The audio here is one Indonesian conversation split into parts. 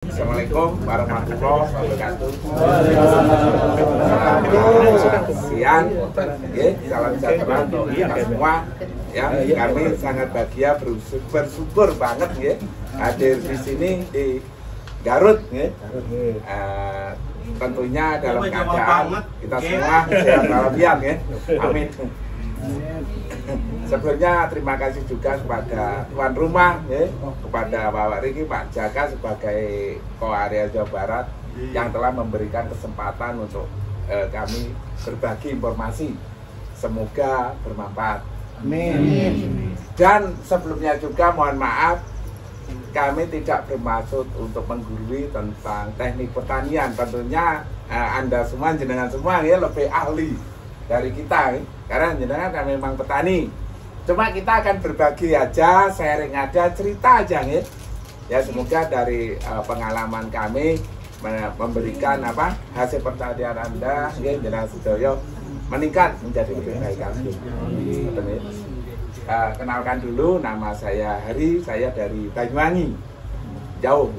Assalamualaikum warahmatullahi wabarakatuh. Siang, salam sejahtera untuk kita semua. Ya, kami sangat bahagia, bersyukur banget ya hadir di sini di Garut. Tentunya dalam keadaan kita semua sehat walafiat ya. Amin. Sebelumnya terima kasih juga kepada tuan rumah, kepada Bapak Riki, Pak Jaka sebagai Koarea Jawa Barat yang telah memberikan kesempatan untuk kami berbagi informasi. Semoga bermanfaat. Amin. Dan sebelumnya juga mohon maaf, kami tidak bermaksud untuk menggurui tentang teknik pertanian. Tentunya Anda semua, jenengan semua ya lebih ahli dari kita, karena jenengan kan memang petani. Cuma kita akan berbagi aja, sharing aja, cerita aja nih. Ya semoga dari pengalaman kami memberikan hasil pertanian Anda, ya jenengan sedoyo meningkat menjadi lebih baik lagi. Kenalkan dulu, nama saya Hari, saya dari Banyuwangi. Jauh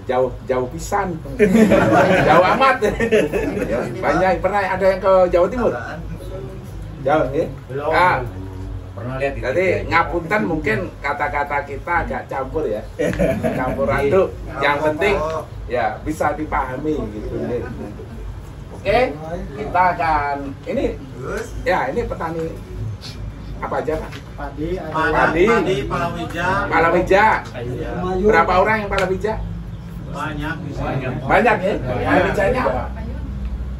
pisan. Jauh amat. Ya, banyak pernah ada yang ke Jawa Timur? Jauh ya. Jadi ngapunten mungkin kata-kata kita agak campur ya, campur aduk. Yang penting ya bisa dipahami gitu. Oke, kita akan ini petani apa aja Pak? Padi, palawija. Berapa orang yang palawija? Banyak ya. Palawijanya apa?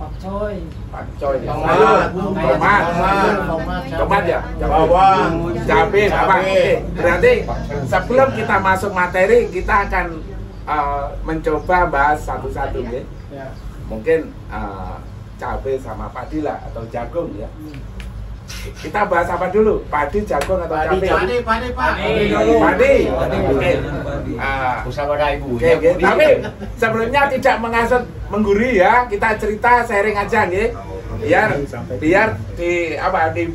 Pakcoy, tomat ya, bawang, cabai, apa? Berarti sebelum kita masuk materi, kita akan mencoba bahas satu-satu ya. Mungkin cabai sama padi lah atau jagung ya. Kita bahas apa dulu? Padi, jagung atau cabai? Padi. Oke. Tapi sebelumnya tidak mengasut menggurui ya, kita cerita sharing aja nih. Biar di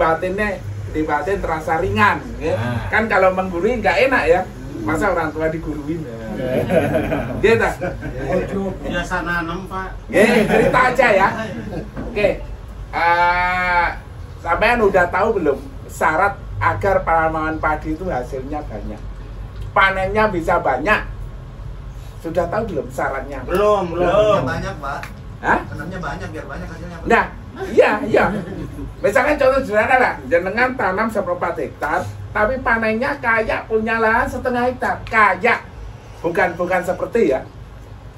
batin terasa ringan ya. Kan kalau menggurui nggak enak ya. Masa orang tua diguruin. Gitu. Biasa nanam, Pak. Cerita aja ya. Oke. Sampean udah tahu belum syarat agar penanaman padi itu hasilnya banyak, panennya bisa banyak? Sudah tahu belum syaratnya? Belum. Banyak Pak. Hah? Tanamnya banyak biar banyak hasilnya. Nah, iya. Misalnya contoh sederhana lah, jenengan tanam 1/4 hektar, tapi panennya kayak punya lahan 1/2 hektar, kayak bukan seperti ya.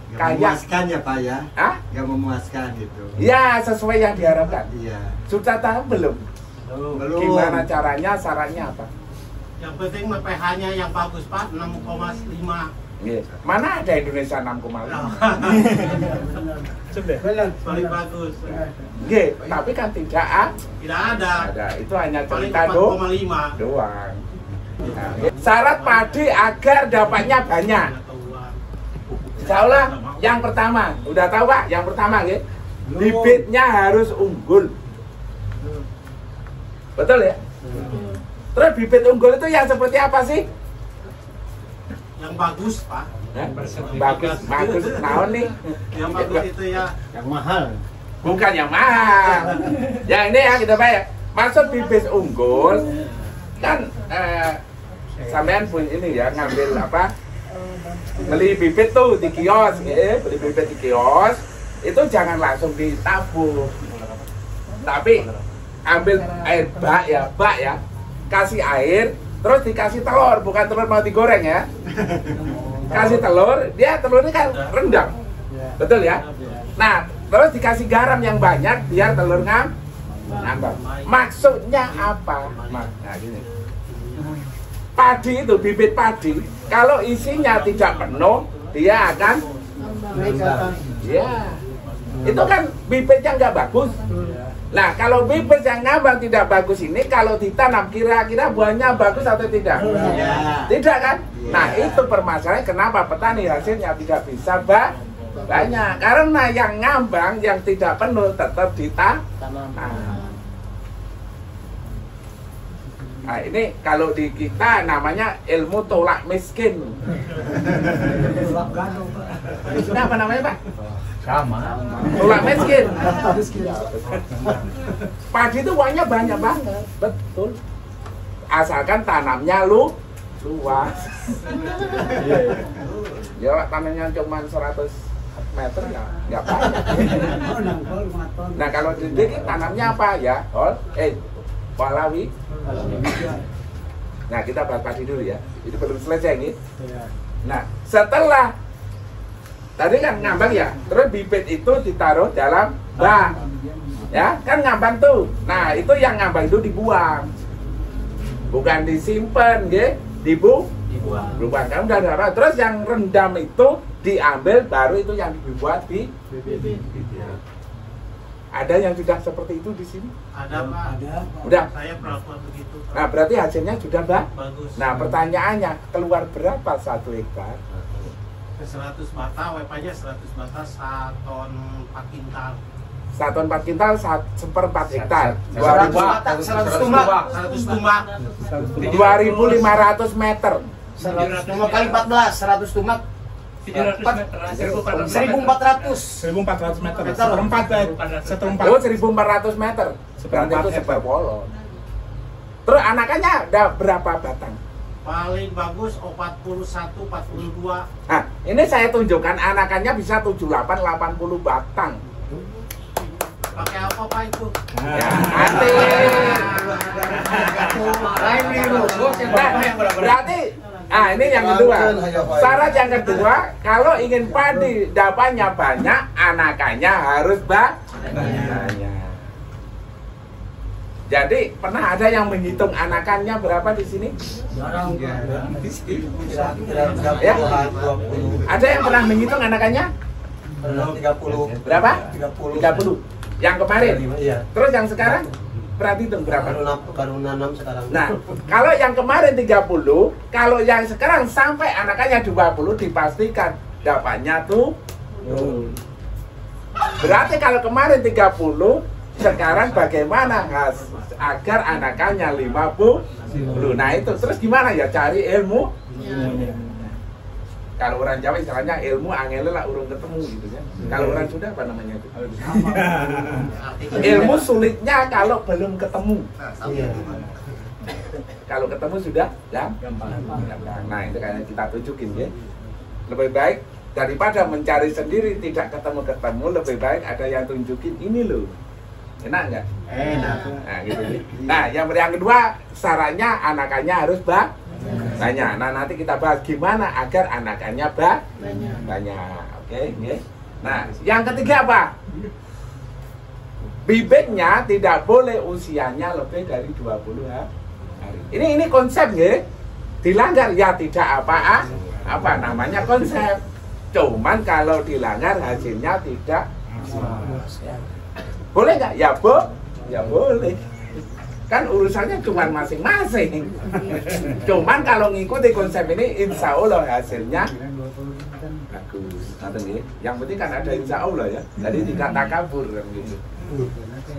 Gak memuaskan ya Pak ya? Hah? Gak memuaskan gitu. Ya, sesuai yang diharapkan. Iya. Sudah tahu belum? Belum. Gimana caranya, sarannya apa? Yang penting pH-nya yang bagus Pak, 6,5. Mana ada Indonesia 6,5? Paling bagus. Tapi kan tidak ada. Itu hanya Paling cerita 4,5 doang. Syarat padi agar dapatnya banyak. Insyaallah yang pertama, udah tahu Pak? Yang pertama bibitnya harus unggul. Betul ya? Terus bibit unggul itu yang seperti apa sih? Yang bagus Pak. Bagus. Naon nih? Yang bagus itu ya. Yang mahal. Bukan yang mahal. Yang ini ya kita bayar. Maksud bibit unggul kan sampean pun ini ya ngambil beli bibit tuh di kios, beli bibit di kios itu jangan langsung ditabur, tapi ambil air bak ya, kasih air, terus dikasih telur, bukan telur mau digoreng ya, kasih telur, telurnya kan rendang, betul ya. Nah terus dikasih garam yang banyak biar telur ngambang. Maksudnya apa? Nah gini. Padi itu, bibit padi, kalau isinya tidak penuh, dia akan itu kan bibitnya nggak bagus. Nah, kalau bibit yang ngambang tidak bagus ini, kalau ditanam kira-kira buahnya bagus atau tidak? Tidak kan? Nah, itu permasalahan kenapa petani hasilnya tidak bisa banyak. Karena yang ngambang, yang tidak penuh tetap ditanam. Nah, ini kalau di kita namanya ilmu tolak miskin. Di sini apa namanya Pak? Sama. Tulak miskin. Padi itu uangnya banyak banget, betul. Asalkan tanamnya luas. Ya tanamnya cuma 100 meter ya nggak banyak. Nah kalau di sini tanamnya apa ya? Walawi. Nah kita bahas padi dulu ya. Itu belum selesai nih. Nah setelah tadi kan ngambang ya, terus bibit itu ditaruh dalam bak, ya kan ngambang tuh. Nah itu yang ngambang itu dibuang, bukan disimpan, dibuang. Kamu udah ada. Terus yang rendam itu diambil, baru itu yang dibuat di bibit. Ada yang sudah seperti itu di sini? Ada Pak. Ada. Udah. Saya perlakuan begitu. Pak. Nah berarti hasilnya sudah bagus. Nah pertanyaannya keluar berapa 1 hektar? 100 bata, WP-nya 100 bata, 1 ton 4 kintal. 1 ton 4 kintal, 1/4 hektar. 100 bata, 100 tumbak. 100 tumbak. 2.500 meter. 100 tumbak kali 14, 100 tumbak. 700 meter. 1.400 meter. Meter. Seperempat, seperempat. Oh 1.400 meter. Berarti itu seperbolon. Terus anakannya ada berapa batang? Paling bagus 41, 42. Nah, ini saya tunjukkan anakannya bisa 78, 80 batang. Pakai apa Pak itu? Ya, hati. Nah, berarti ini yang kedua. Syarat yang kedua, kalau ingin padi dapatnya banyak, anakannya harus banyak. Jadi pernah ada yang menghitung anakannya berapa di sini? Ya? Ada yang pernah menghitung anakannya? 30. Berapa? 30. 30. Yang kemarin? Iya. Terus yang sekarang? Berarti hitung berapa? Baru nanam sekarang. Nah, kalau yang kemarin 30, kalau yang sekarang sampai anakannya 20, dipastikan dapatnya tuh. Berarti kalau kemarin 30, sekarang bagaimana agar anakannya 50? Nah itu terus gimana ya cari ilmu? Kalau orang Jawa istilahnya ilmu angel lah urung ketemu gitu ya. Kalau orang Sunda apa namanya itu? Ilmu sulitnya kalau belum ketemu. Kalau ketemu sudah gampang. Nah itu kayaknya kita tunjukin ya. Lebih baik daripada mencari sendiri tidak ketemu-ketemu, lebih baik ada yang tunjukin ini loh. Enak nggak? Enak. Nah, gitu. Nah, yang kedua syaratnya anakannya harus banyak. Nah, nanti kita bahas gimana agar anakannya banyak. Oke, okay? Nah, yang ketiga apa? Bibitnya tidak boleh usianya lebih dari 20 hari. Ini konsep ya. Dilanggar ya tidak apa namanya konsep. Cuman kalau dilanggar hasilnya tidak boleh nggak? Ya boleh. Kan urusannya cuma masing-masing. Cuman kalau ngikuti konsep ini, insya Allah hasilnya bagus. Yang penting kan ada insya Allah ya. Jadi tidak takabur kan gitu.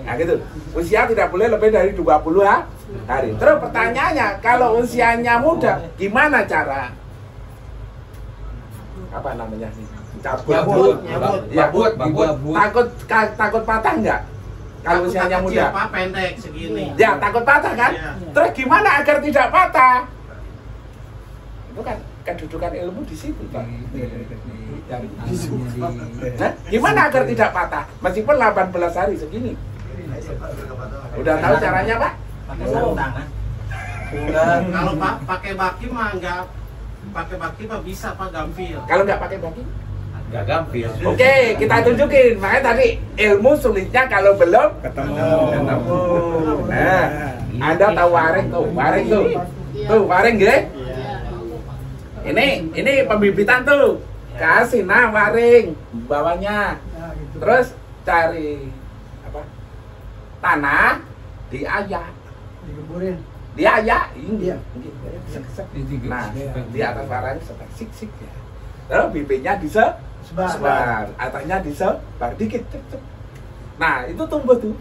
Nah gitu. Usia tidak boleh lebih dari 20 hari. Terus pertanyaannya, kalau usianya muda, gimana cara? Apa namanya sih? Cabut. Takut patah nggak? Kalau usianya muda? Pak pendek segini. Ya takut patah kan? Ya. Terus gimana agar tidak patah? Itu kan kedudukan ilmu di situ Pak. Nah, gimana agar tidak patah? Meskipun 18 hari segini. Udah tahu caranya Pak? Pakai sarung tangan. Kalau Pak pakai baki mah enggak. Pakai baki mah bisa Pak gampil. Kalau nggak pakai baki? Nggak gampil. Oke, kita tunjukin. Makanya tadi ilmu sulitnya kalau belum Ketemu. Nah, Anda tahu waring tuh, tuh waring gitu. Ini pembibitan tuh. Kasih waring bawahnya. Terus cari apa? Tanah diayak. Diayak. Nah, di atas waring sik ya. Lalu bibitnya disebar, atasnya disebar dikit. Nah, itu tumbuh tuh.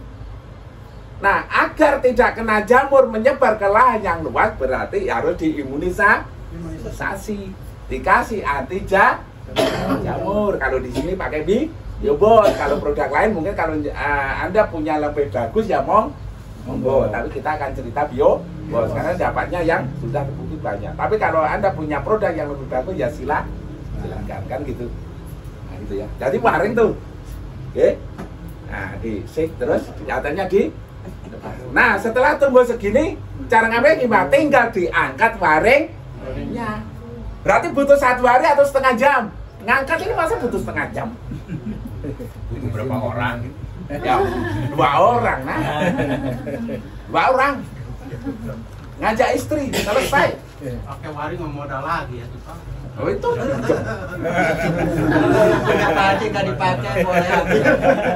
Nah, agar tidak kena jamur menyebar ke lahan yang luas, berarti harus diimunisasi. Dikasih anti Jamur. Kalau di sini pakai biobot. Kalau produk lain mungkin kalau Anda punya lebih bagus ya monggo. Tapi kita akan cerita biobot karena dapatnya yang sudah terbukti banyak. Tapi kalau Anda punya produk yang lebih bagus ya silakan kan gitu. Nah gitu ya. Jadi waring tuh. Oke. Nah di sik terus nyatanya di. Nah setelah tumbuh segini cara ngambil gimana? Tinggal diangkat waringnya. Berarti butuh 1 hari atau setengah jam. Ngangkat ini masa butuh setengah jam. Butuh berapa orang? Ya 2 orang nah. 2 orang. Ngajak istri selesai. Pakai waring modal lagi ya tuh Pak. Oh itu. Ternyata aja nggak dipakai boleh.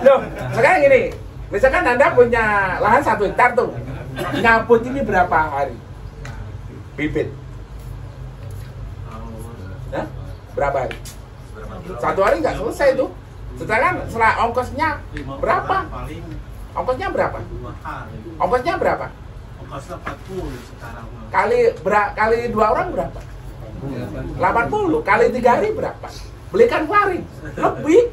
Loh, sekarang gini. Misalkan Anda punya lahan 1 hektar tuh. Ngabut ini berapa hari? Bibit. Hah? Berapa hari? 1 hari nggak selesai tuh. Setelah ongkosnya berapa? Paling Ongkosnya berapa? 2 hari. Ongkosnya berapa? Ongkosnya 40 sekarang. Kali 2 orang berapa? 80. Kali 3 hari berapa? Belikan waring lebih.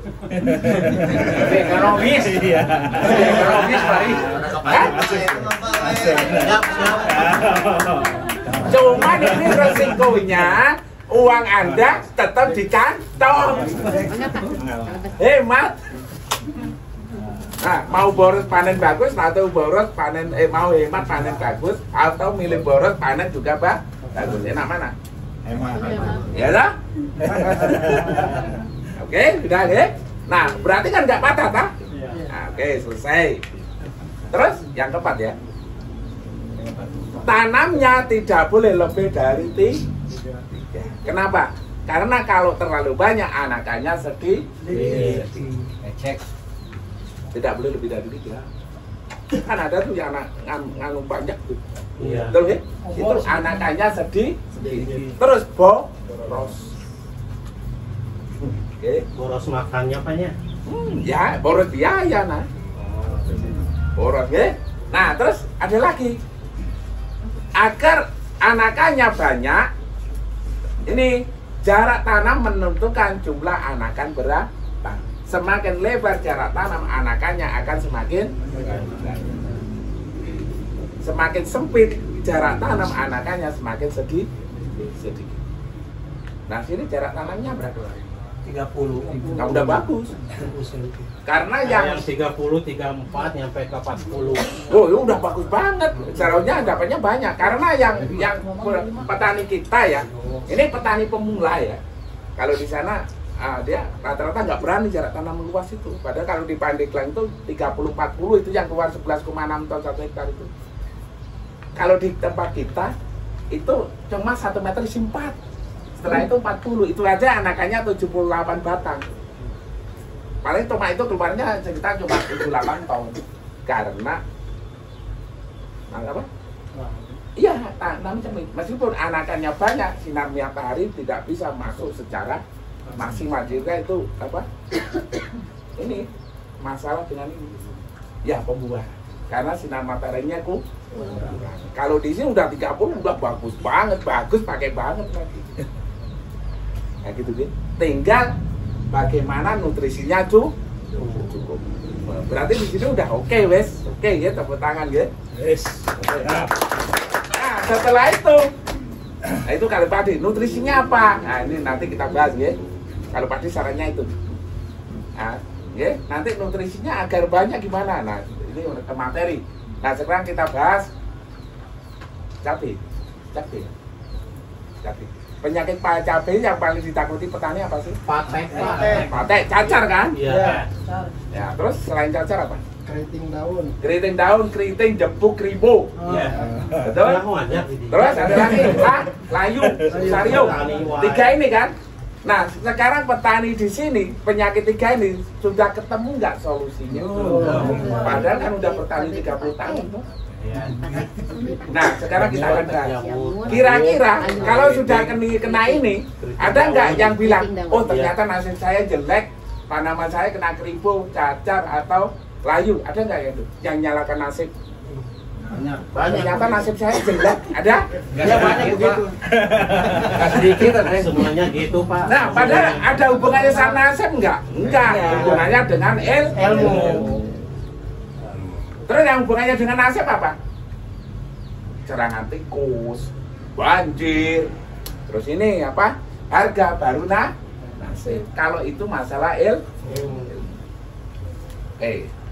Ekonomis. Ekonomis Pak. Kan? Siap. Cuman ini resikonya uang Anda tetap di kantong. Hemat. Nah, mau boros panen bagus atau boros panen mau hemat panen bagus atau milih boros panen juga bagus. Enak mana? Ya dah? Oke, sudah oke. Nah, berarti kan nggak patah, tak? Nah, oke, selesai. Terus yang keempat ya. Tanamnya tidak boleh lebih dari 3. Kenapa? Karena kalau terlalu banyak anakannya sedih. Cek. Tidak boleh lebih dari 3. Kan ada tuh yang nganu banyak tuh. Iya. Betul ya? Itu anakannya sedih. Terus boros. Oke. Boros makannya apanya? Ya, boros biaya nah. Boros ya. Nah, terus ada lagi. Agar anakannya banyak, ini jarak tanam menentukan jumlah anakan berapa. Semakin lebar jarak tanam, anakannya akan semakin banyak. Semakin sempit jarak tanam, anakannya semakin sedikit. Nah, sini jarak tanamnya berapa? 30. Nah, udah bagus. Karena yang 30, 34 nyampe ke 40. oh, itu udah bagus banget. Caranya dapatnya banyak. Karena yang petani kita ya, ini petani pemula ya. Kalau di sana dia rata-rata nggak berani jarak tanam meluas itu. Padahal kalau di Pandeglang itu 30-40 itu yang keluar 11,6 ton 1 hektar itu. Kalau di tempat kita itu cuma 1 meter isi 4. Setelah itu 40, itu aja anakannya 78 batang. Paling tomat itu keluarnya sekitar cuma 78 ton. Karena apa? Iya, tanam cemik. Meskipun anakannya banyak, sinar matahari tidak bisa masuk secara maksimal. Juga itu apa? Ini masalah dengan ini. Ya, pembuahan. Karena sinar mataharinya kalau di sini udah 30 udah bagus banget, bagus pakai banget lagi. Ya gitu gitu. Tinggal bagaimana nutrisinya cukup. Berarti di sini udah oke, wes. Oke ya, tepuk tangan ya. Yes. Nah, setelah itu, nah itu kalau padi nutrisinya apa? Nah ini nanti kita bahas ya. Kalau padi sarannya itu. Nah, ya, nanti nutrisinya agar banyak gimana? Nah ini ke materi. Nah sekarang kita bahas cabai. Penyakit cabai yang paling ditakuti petani apa sih? Patek, cacar kan? Iya. Ya, terus selain cacar apa? Keriting daun. Keriting, debu, kribo. Iya. Betul? Terus ada lagi layu, sario. 3 ini kan? Nah, sekarang petani di sini penyakit 3 ini sudah ketemu nggak solusinya? Padahal kan udah bertani 30 tahun tuh. Nah, sekarang kita akan bahas. Kira-kira kalau sudah kena ini, ada nggak yang bilang, oh ternyata nasib saya jelek, tanaman saya kena kribo, cacar atau layu? Ada nggak itu yang nyalakan nasib? Ternyata nasib saya jelek. Ada? Enggak banyak begitu. Enggak sedikit ada. Semuanya gitu Pak. Nah, padahal ada hubungannya sama nasib enggak? Enggak. Hubungannya dengan ilmu. Terus yang hubungannya dengan nasib apa? Serangan tikus, banjir. Terus ini apa? Harga baru nasib. Kalau itu masalah ilmu.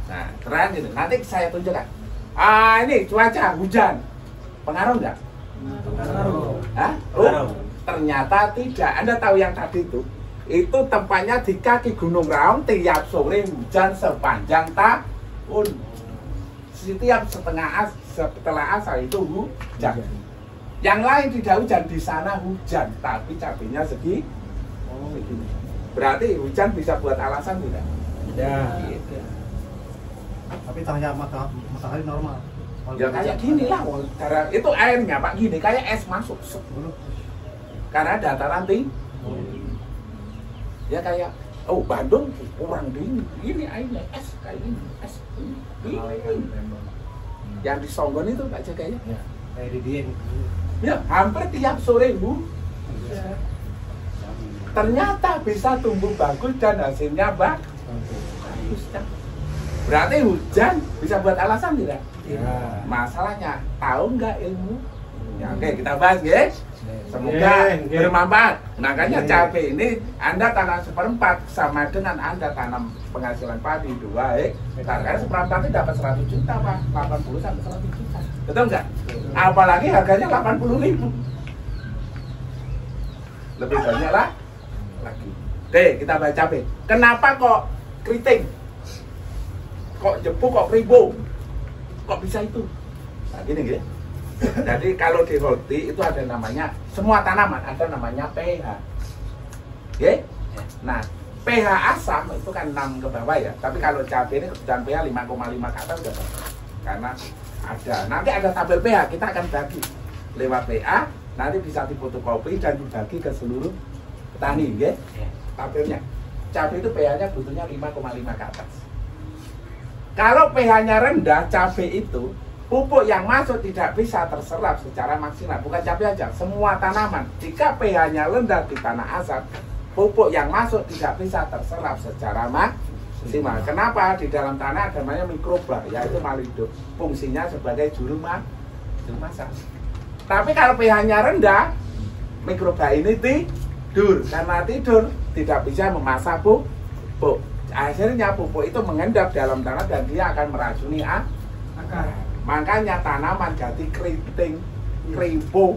Nah, keren gitu. Nanti saya tunjukkan. Ini cuaca hujan. Pengaruh nggak? Pengaruh. Hah? Ternyata tidak. Anda tahu yang tadi itu tempatnya di kaki Gunung Raung, tiap sore hujan sepanjang tahun. Setiap setelah asar itu hujan. Yang lain tidak hujan, di sana hujan, tapi cabenya segini. Berarti hujan bisa buat alasan tidak? Ya. Tapi cahaya matahari normal. Ya kayak gini lah, itu airnya Pak gini, kayak es masuk. Karena dataran tinggi. Ya kayak, Bandung kurang dingin, ini airnya es kayak gini, es ini. Yang di Songgon itu Pak Jaga ya? Kayak di Dieng. Ya hampir tiap sore ternyata bisa tumbuh bagus dan hasilnya bagus. Berarti hujan bisa buat alasan tidak? Ya. Masalahnya tahu nggak ilmu? Ya, oke kita bahas ya. Semoga bermanfaat. Makanya cabai ini Anda tanam 1/4 sama dengan Anda tanam penghasilan padi 2 karena 1/4 dapat 100 juta Pak, 80 sampai 100 juta. Betul nggak? Apalagi harganya 80.000. Lebih banyak lah lagi. Oke, kita bahas cabai. Kenapa kok keriting? Kok jepuk, kok kribo? Kok bisa itu? Nah gini gitu. Jadi kalau di roti itu ada namanya, semua tanaman ada namanya pH. Oke? Nah, pH asam itu kan 6 ke bawah ya. Tapi kalau cabai ini kebutuhan pH 5,5 ke atas udah bagus. Karena ada, nanti ada tabel pH, kita akan bagi lewat pH, nanti bisa difotokopi dan dibagi ke seluruh petani, ya? Tabelnya. Cabai itu pH-nya butuhnya 5,5 ke atas. Kalau pH-nya rendah, cabai itu pupuk yang masuk tidak bisa terserap secara maksimal. Bukan cabai aja, semua tanaman. Jika pH-nya rendah di tanah asam, pupuk yang masuk tidak bisa terserap secara maksimal. Kenapa? Di dalam tanah ada namanya mikroba, yaitu malido. Fungsinya sebagai juru masak. Tapi kalau pH-nya rendah, mikroba ini tidur. Karena tidur, tidak bisa memasak pupuk. Akhirnya pupuk itu mengendap dalam tanah dan dia akan meracuni akar. Makanya tanaman jadi keriting, kribo.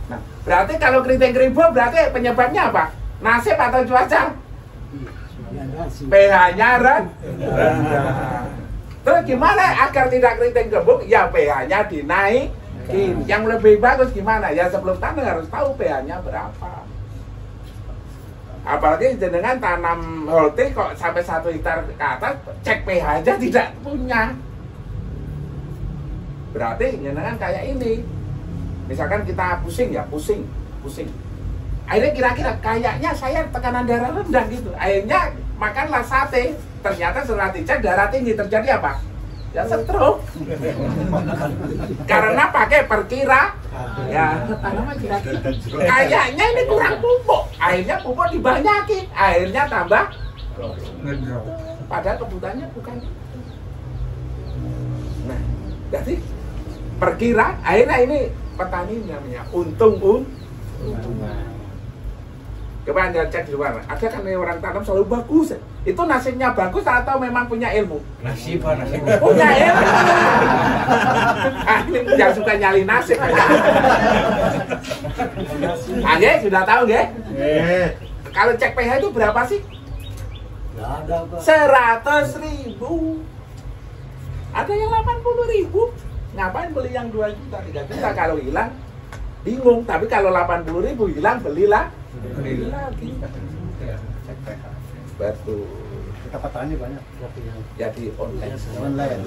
Nah, berarti kalau keriting kribo berarti penyebabnya apa? Nasib atau cuaca? pH-nya rendah. Terus gimana agar tidak keriting gembuk? Ya pH-nya dinaikin. Yang lebih bagus gimana? Ya sebelum tanam harus tahu pH-nya berapa. Apalagi jenengan tanam holti kok sampai 1 hektar ke atas, cek pH aja tidak punya. Berarti jenengan kayak ini. Misalkan kita pusing. Akhirnya kira-kira kayaknya saya tekanan darah rendah gitu. Akhirnya makanlah sate. Ternyata setelah dicek darah tinggi, terjadi apa? Ya stroke. Karena pakai perkira. Ya, tanaman kira-kira kayaknya ini kurang pupuk. Akhirnya pupuk dibanyakin. Akhirnya tambah. Padahal kebutuhannya bukan itu. Nah, jadi perkira. Akhirnya ini petani namanya untung. Coba Anda cek di luar. Ada kan orang tanam selalu bagus. Itu nasibnya bagus atau memang punya ilmu? Nasib. Punya ilmu. Ini yang suka nyali nasib. Sudah tahu ya? Kalau cek pH itu berapa sih? Nggak ada Pak. 100.000. Ada yang 80.000. Ngapain beli yang 2 juta, 3 juta? Kalau hilang bingung. Tapi kalau 80.000 hilang, belilah. Beli lagi. Betul. Kita petani banyak. Jadi online.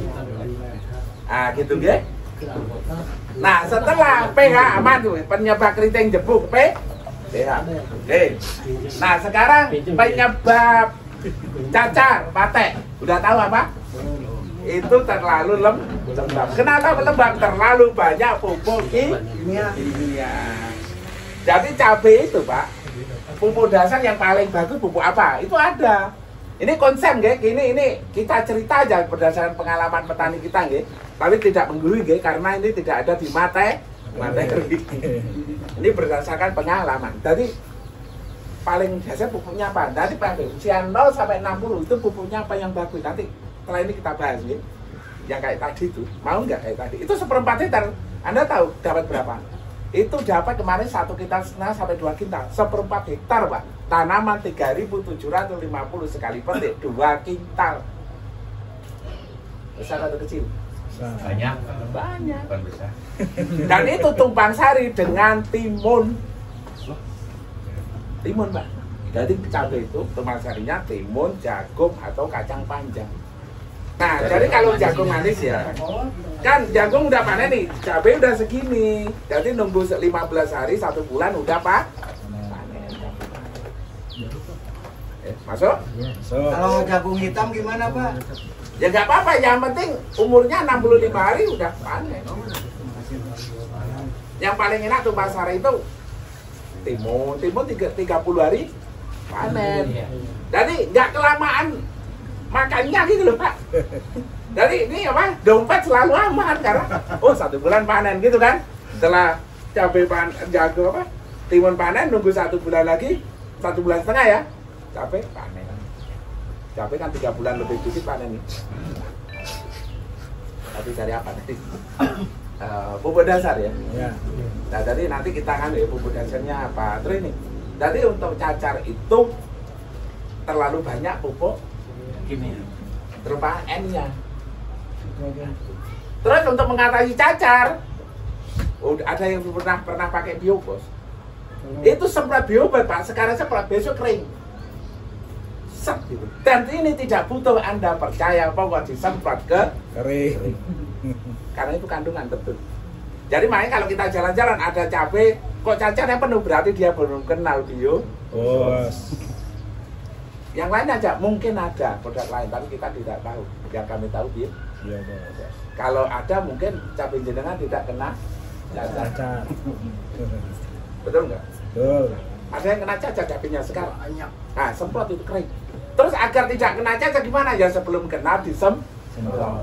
Gitu ya. Nah, setelah pH aman tuh, penyebab keriting jebuk pH. Oke. Nah, sekarang penyebab cacar patek. Udah tahu apa? Itu terlalu lembab. Kenapa lembab? Terlalu banyak pupuk kimia. Jadi cabai itu Pak, pupuk dasar yang paling bagus pupuk apa? Itu ada. Ini konsep nggih, ini kita cerita aja berdasarkan pengalaman petani kita nggih. Tapi tidak menggurui nggih karena ini tidak ada di materi. Ini berdasarkan pengalaman. Jadi paling biasa pupuknya apa? Tadi Pak, usia 0 sampai 60 itu pupuknya apa yang bagus? Nanti setelah ini kita bahas nggih. Yang kayak tadi itu, mau nggak kayak tadi? Itu 1/4 hektar. Anda tahu dapat berapa? Itu dapat kemarin 1,5 kintal sampai 2 kintal. 1/4 hektar Pak. Tanaman 3.750 sekali petik 2 kintal. Besar atau kecil? Banyak. Bukan besar. Dan itu tumpang sari dengan timun. Timun Pak. Jadi cabai itu tumpang sarinya timun, jagung atau kacang panjang. Nah, jadi kalau jagung manis ya, kan jagung udah panen nih, cabai udah segini. Jadi nunggu 15 hari, 1 bulan udah Pak panen. Masuk? Kalau jagung hitam gimana Pak? Ya nggak apa-apa, yang penting umurnya 65 hari udah panen. Yang paling enak tuh pasar itu timun 30 hari panen. Jadi nggak kelamaan makannya gitu loh Pak. Jadi ini apa? Dompet selalu aman karena 1 bulan panen gitu kan. Setelah cabai jagung apa? Timun panen nunggu 1 bulan lagi, 1 bulan setengah ya. Cabai panen. Cabai kan 3 bulan lebih dikit panen nih. Tapi cari apa nanti? Pupuk dasar ya. Nah, jadi nanti kita kan ya pupuk dasarnya apa? Terus ini. Jadi untuk cacar itu terlalu banyak pupuk kimia berupa N-nya. Terus untuk mengatasi cacar, ada yang pernah pakai biopos. Itu semprot biobat Pak, sekarang semprot besok kering. Set gitu. Dan ini tidak butuh Anda percaya bahwa disemprot ke kering. Karena itu kandungan betul. Jadi makanya kalau kita jalan-jalan ada cabai kok cacarnya penuh berarti dia belum kenal biopos. Yang lain aja mungkin ada produk lain tapi kita tidak tahu. Yang kami tahu dia. Kalau ada mungkin cabai jenengan tidak kena cacar. Betul nggak? Betul. Ada yang kena cacar cabainya sekarang. Nah, semprot itu kering. Terus agar tidak kena cacar gimana ya sebelum kena disemprot.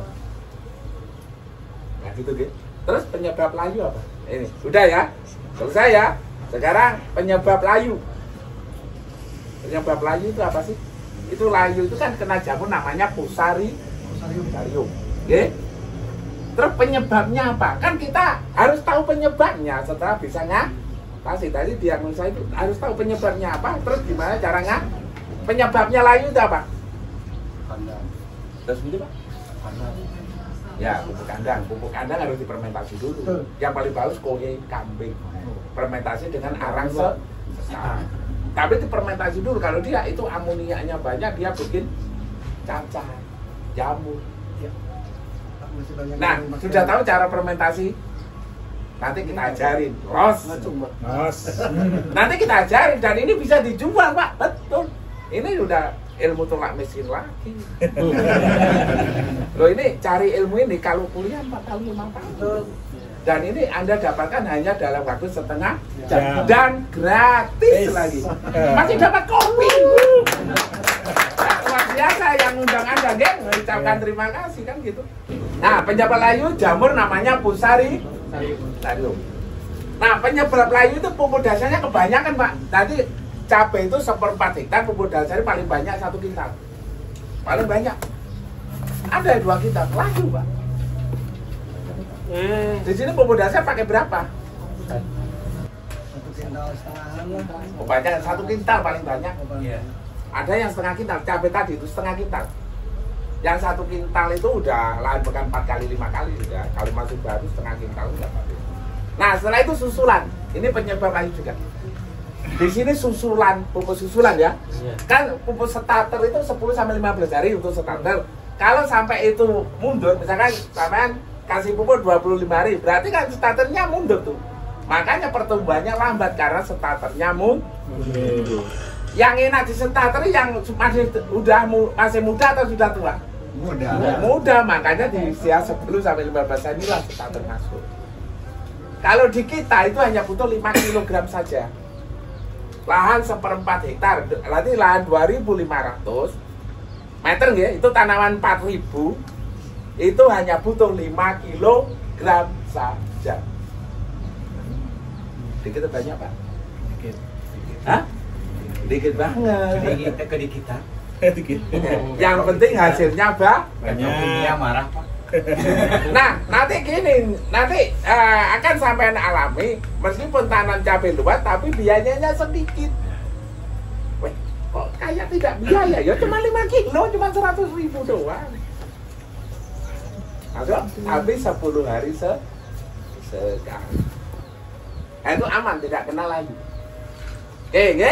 Nah gitu gitu. Terus penyebab layu apa? Ini udah ya. Selesai ya. Sekarang penyebab layu. Penyebab layu itu apa sih? Itu layu itu kan kena jamur namanya Fusarium. Oke? Terus penyebabnya apa? Kan kita harus tahu penyebabnya setelah bisa ngatasi. Tadi diagnosa itu harus tahu penyebabnya apa. Terus gimana caranya? Penyebabnya layu itu apa? Kandang. Terus gitu Pak? Ya, pupuk kandang. Pupuk kandang harus difermentasi dulu. Yang paling bagus koye kambing. Fermentasi dengan arang sesar. Tapi difermentasi dulu, kalau dia itu amoniaknya banyak, dia bikin cacar, jamur. Nah, sudah tahu cara fermentasi? Nanti kita ajarin, Ros. Nanti kita ajarin, dan ini bisa dijual Pak, betul. Ini udah ilmu tolak mesin lagi. Loh ini cari ilmu ini kalau kuliah 4 tahun 5 tahun. Dan ini Anda dapatkan hanya dalam waktu setengah jam dan gratis lagi. Masih dapat kopi. Luar biasa yang undang Anda, geng. Mengucapkan terima kasih kan gitu. Nah, penyebab layu jamur namanya Fusarium. Nah, penyebab layu itu pupuk dasarnya kebanyakan Pak. Tadi cabai itu 1/4 hektar pupuk dasarnya paling banyak 1 kintal. Paling banyak. Ada 2 kintal layu Pak. Di sini pupuk dasar pakai berapa? 1 kintal setengahan lah. Oh, banyak 1 kintal paling banyak. Ada yang setengah kintal, cabai tadi itu setengah kintal. Yang 1 kintal itu udah lahan bekan 4 kali 5 kali sudah. Kalau masih baru setengah kintal udah pakai. Nah setelah itu susulan. Ini penyebab lain juga. Di sini susulan, pupuk susulan ya. Kan pupuk starter itu 10 sampai 15 hari untuk starter. Kalau sampai itu mundur, misalkan sampean kasih pupuk 25 hari, berarti kan starternya mundur tuh. Makanya pertumbuhannya lambat karena starternya mundur. Yang enak di starter yang masih muda atau sudah tua? Muda, makanya di usia 10 sampai 15 tahun inilah starter masuk. Kalau di kita itu hanya butuh 5 kg saja. Lahan 1/4 hektar, berarti lahan 2.500 meter ya, itu tanaman 4.000, itu hanya butuh 5 kg saja. Dikit banyak Pak? Dikit. Hah? Dikit banget. Kedikitan. Dikit. Yang penting hasilnya Banyak. Marah Pak. Nah, nanti gini, nanti akan sampai alami meskipun tanam cabai luas tapi biayanya sedikit. Weh, kok kayak tidak biaya ya, cuma 5 kilo, cuma 100.000 doang. Masuk, tapi 10 hari sekali. Nah, itu aman, tidak kena lagi. Oke,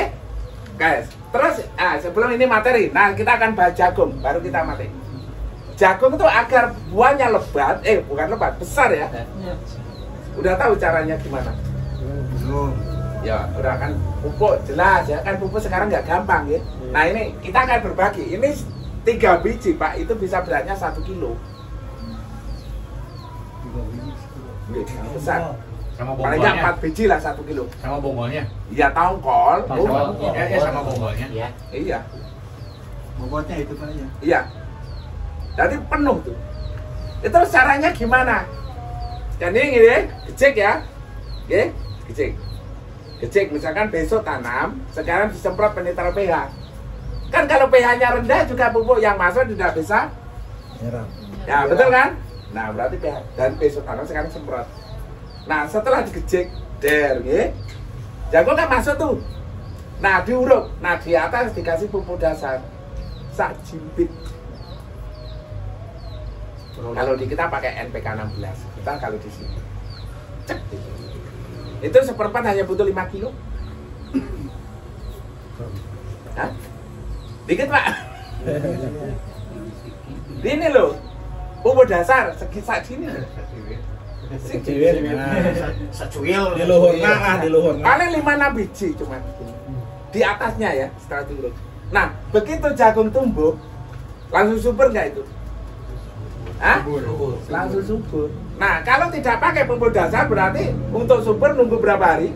guys. Terus, sebelum ini materi, nah kita akan bahas jagung, baru kita materi. Jagung itu agar buahnya lebat, bukan lebat, besar ya. Udah tahu caranya gimana? Belum. Ya, udah kan pupuk jelas ya, kan pupuk sekarang nggak gampang ya. Nah ini kita akan berbagi. Ini 3 biji Pak, itu bisa beratnya 1 kilo. Besar. Sama Paling nggak 4 biji lah 1 kilo. Sama bonggolnya. Iya tongkol. Sama bonggolnya. Iya. Bobotnya itu Pak ya. Iya. Jadi penuh tuh. Itu caranya gimana? Jadi gini, gecek ya. Oke, gecek. Misalkan besok tanam, sekarang disemprot penetral pH. Kan kalau pH-nya rendah juga pupuk yang masuk tidak bisa Nyerap. ya, betul kan? Nah, berarti pH. Dan besok tanam sekarang semprot. Nah, setelah digecek, jagung kan masuk tuh. Nah, diuruk. Nah, di atas dikasih pupuk dasar. Sak jimpit. Kalau di kita pakai NPK 16, kita kalau di sini cek gitu. Itu 1/4 hanya butuh 5 kilo. Hah? Dikit Pak. Ini loh, pupuk dasar sekitar sini. Sacuil. Di luhur. Paling 5-6 biji cuman. Di atasnya ya, setelah diurut. Nah, begitu jagung tumbuh, langsung subur nggak itu? Hah? Langsung subur. Nah, kalau tidak pakai pupuk dasar berarti untuk subur nunggu berapa hari?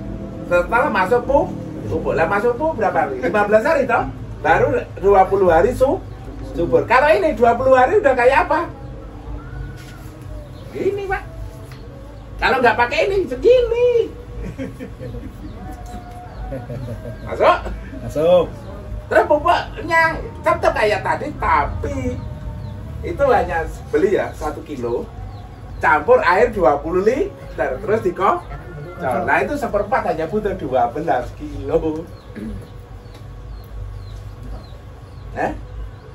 Setelah masuk pupuk. Lah masuk pupuk berapa hari? 15 hari toh? Baru 20 hari subur. Kalau ini 20 hari udah kayak apa? Gini, Pak. Kalau nggak pakai ini segini. Masuk. Terus pupuknya tetap kayak tadi, tapi itu hanya beli ya 1 kilo, campur air 20 liter, terus dikocok. Nah itu 1/4 hanya butuh 12 kilo.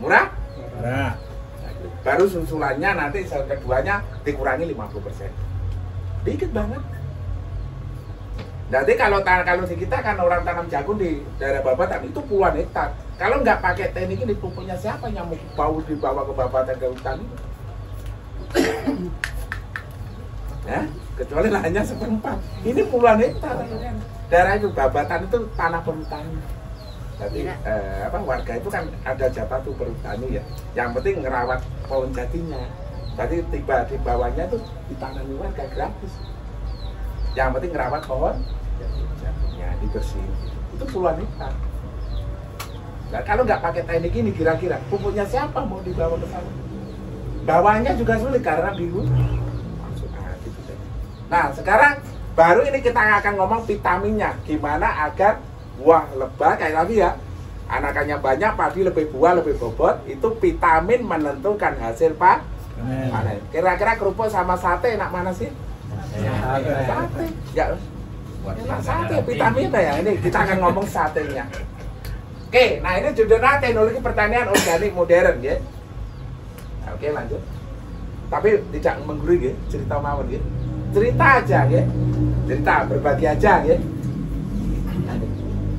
Murah? Nah, Baru susulannya nanti keduanya dikurangi 50%. Dikit banget. Nanti kalau di kita kan orang tanam jagung di daerah Babatan itu puluhan hektar. Kalau nggak pakai teknik ini pupuknya siapa yang mau dibawa ke Babatan ke hutan itu? Ya, kecuali lahannya 1/4. Ini puluhan hektar. Daerah itu Babatan itu tanah perhutani. Jadi warga itu kan ada jatah tuh perhutani ya. Yang penting ngerawat pohon jatinya. Jadi tiba di bawahnya tuh ditanami warga gratis. Yang penting ngerawat pohon jatinya, dibersihin. Itu puluhan hektar. Nah, kalau nggak pakai teknik ini kira-kira pupuknya siapa mau dibawa ke sana? Bawahnya juga sulit karena bingung. Nah, sekarang baru ini kita akan ngomong vitaminnya. Gimana agar buah lebat kayak tadi ya. Anakannya banyak, padi lebih buah, lebih bobot. Itu vitamin menentukan hasil panen. Kira-kira kerupuk sama sate enak mana sih? Sate. Ya, enak sate vitaminnya ya. Ini kita akan ngomong satenya. Oke, nah ini judulnya teknologi pertanian organik modern ya. Oke, lanjut. Tapi tidak menggurui ya, cerita mawon ya. Cerita aja ya. Cerita, berbagi aja ya.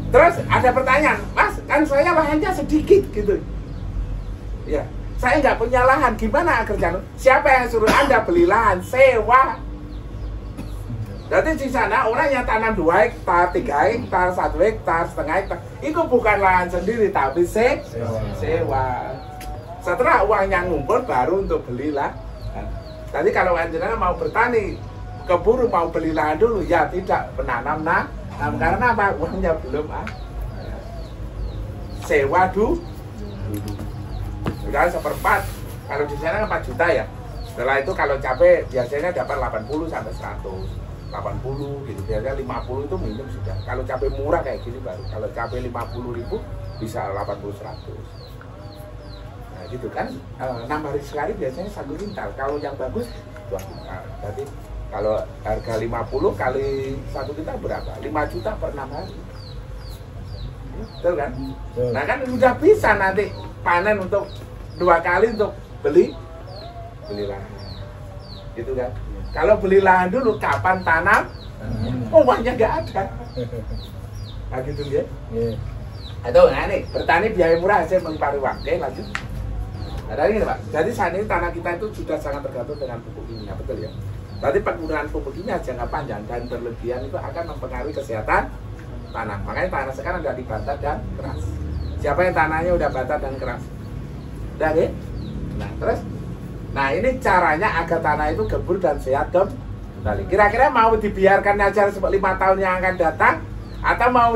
Terus ada pertanyaan, Mas, kan saya lahannya sedikit gitu. Ya, saya nggak punya lahan, gimana kerjaan? Siapa yang suruh Anda beli lahan? Sewa. Jadi di sana orang yang tanam 2 hektar, 3 hektar, 1 hektar, setengah hektar, itu bukan lahan sendiri tapi sewa. Setelah uangnya ngumpul baru untuk beli lahan. Tadi kalau anjana mau bertani, keburu mau beli lahan dulu, ya tidak menanam karena apa? Uangnya belum sewa dulu. Udah 1/4. Kalau di sana 4 juta ya. Setelah itu kalau cabai biasanya dapat 80 sampai 100. 80 gitu, biasanya 50 itu minimum sudah. Kalau cabai murah kayak gini baru. Kalau cabai 50.000 bisa 80-100. Nah gitu kan, 6 hari sekali biasanya 1 kintal. Kalau yang bagus 2 kintal. Jadi kalau harga 50 kali 1 kintal berapa? 5 juta per 6 hari. Betul kan? Nah kan sudah bisa nanti panen untuk 2 kali untuk beli lahan. Gitu kan? Kalau beli lahan dulu, kapan tanam? Uangnya nggak ada. Nah gitu ya. Aduh, nah ini bertani biaya murah hasil melimpah uang. Oke, lanjut. Ada ini Pak. Jadi saat ini tanah kita itu sudah sangat tergantung dengan pupuk kimia, betul ya. Tadi penggunaan pupuk kimia jangka panjang dan berlebihan itu akan mempengaruhi kesehatan tanah. Makanya tanah sekarang udah dibantah dan keras. Siapa yang tanahnya udah bantah dan keras? Udah ya? Nah terus. Nah ini caranya agar tanah itu gembur dan sehat kembali. Kira-kira mau dibiarkan aja 5 tahun yang akan datang atau mau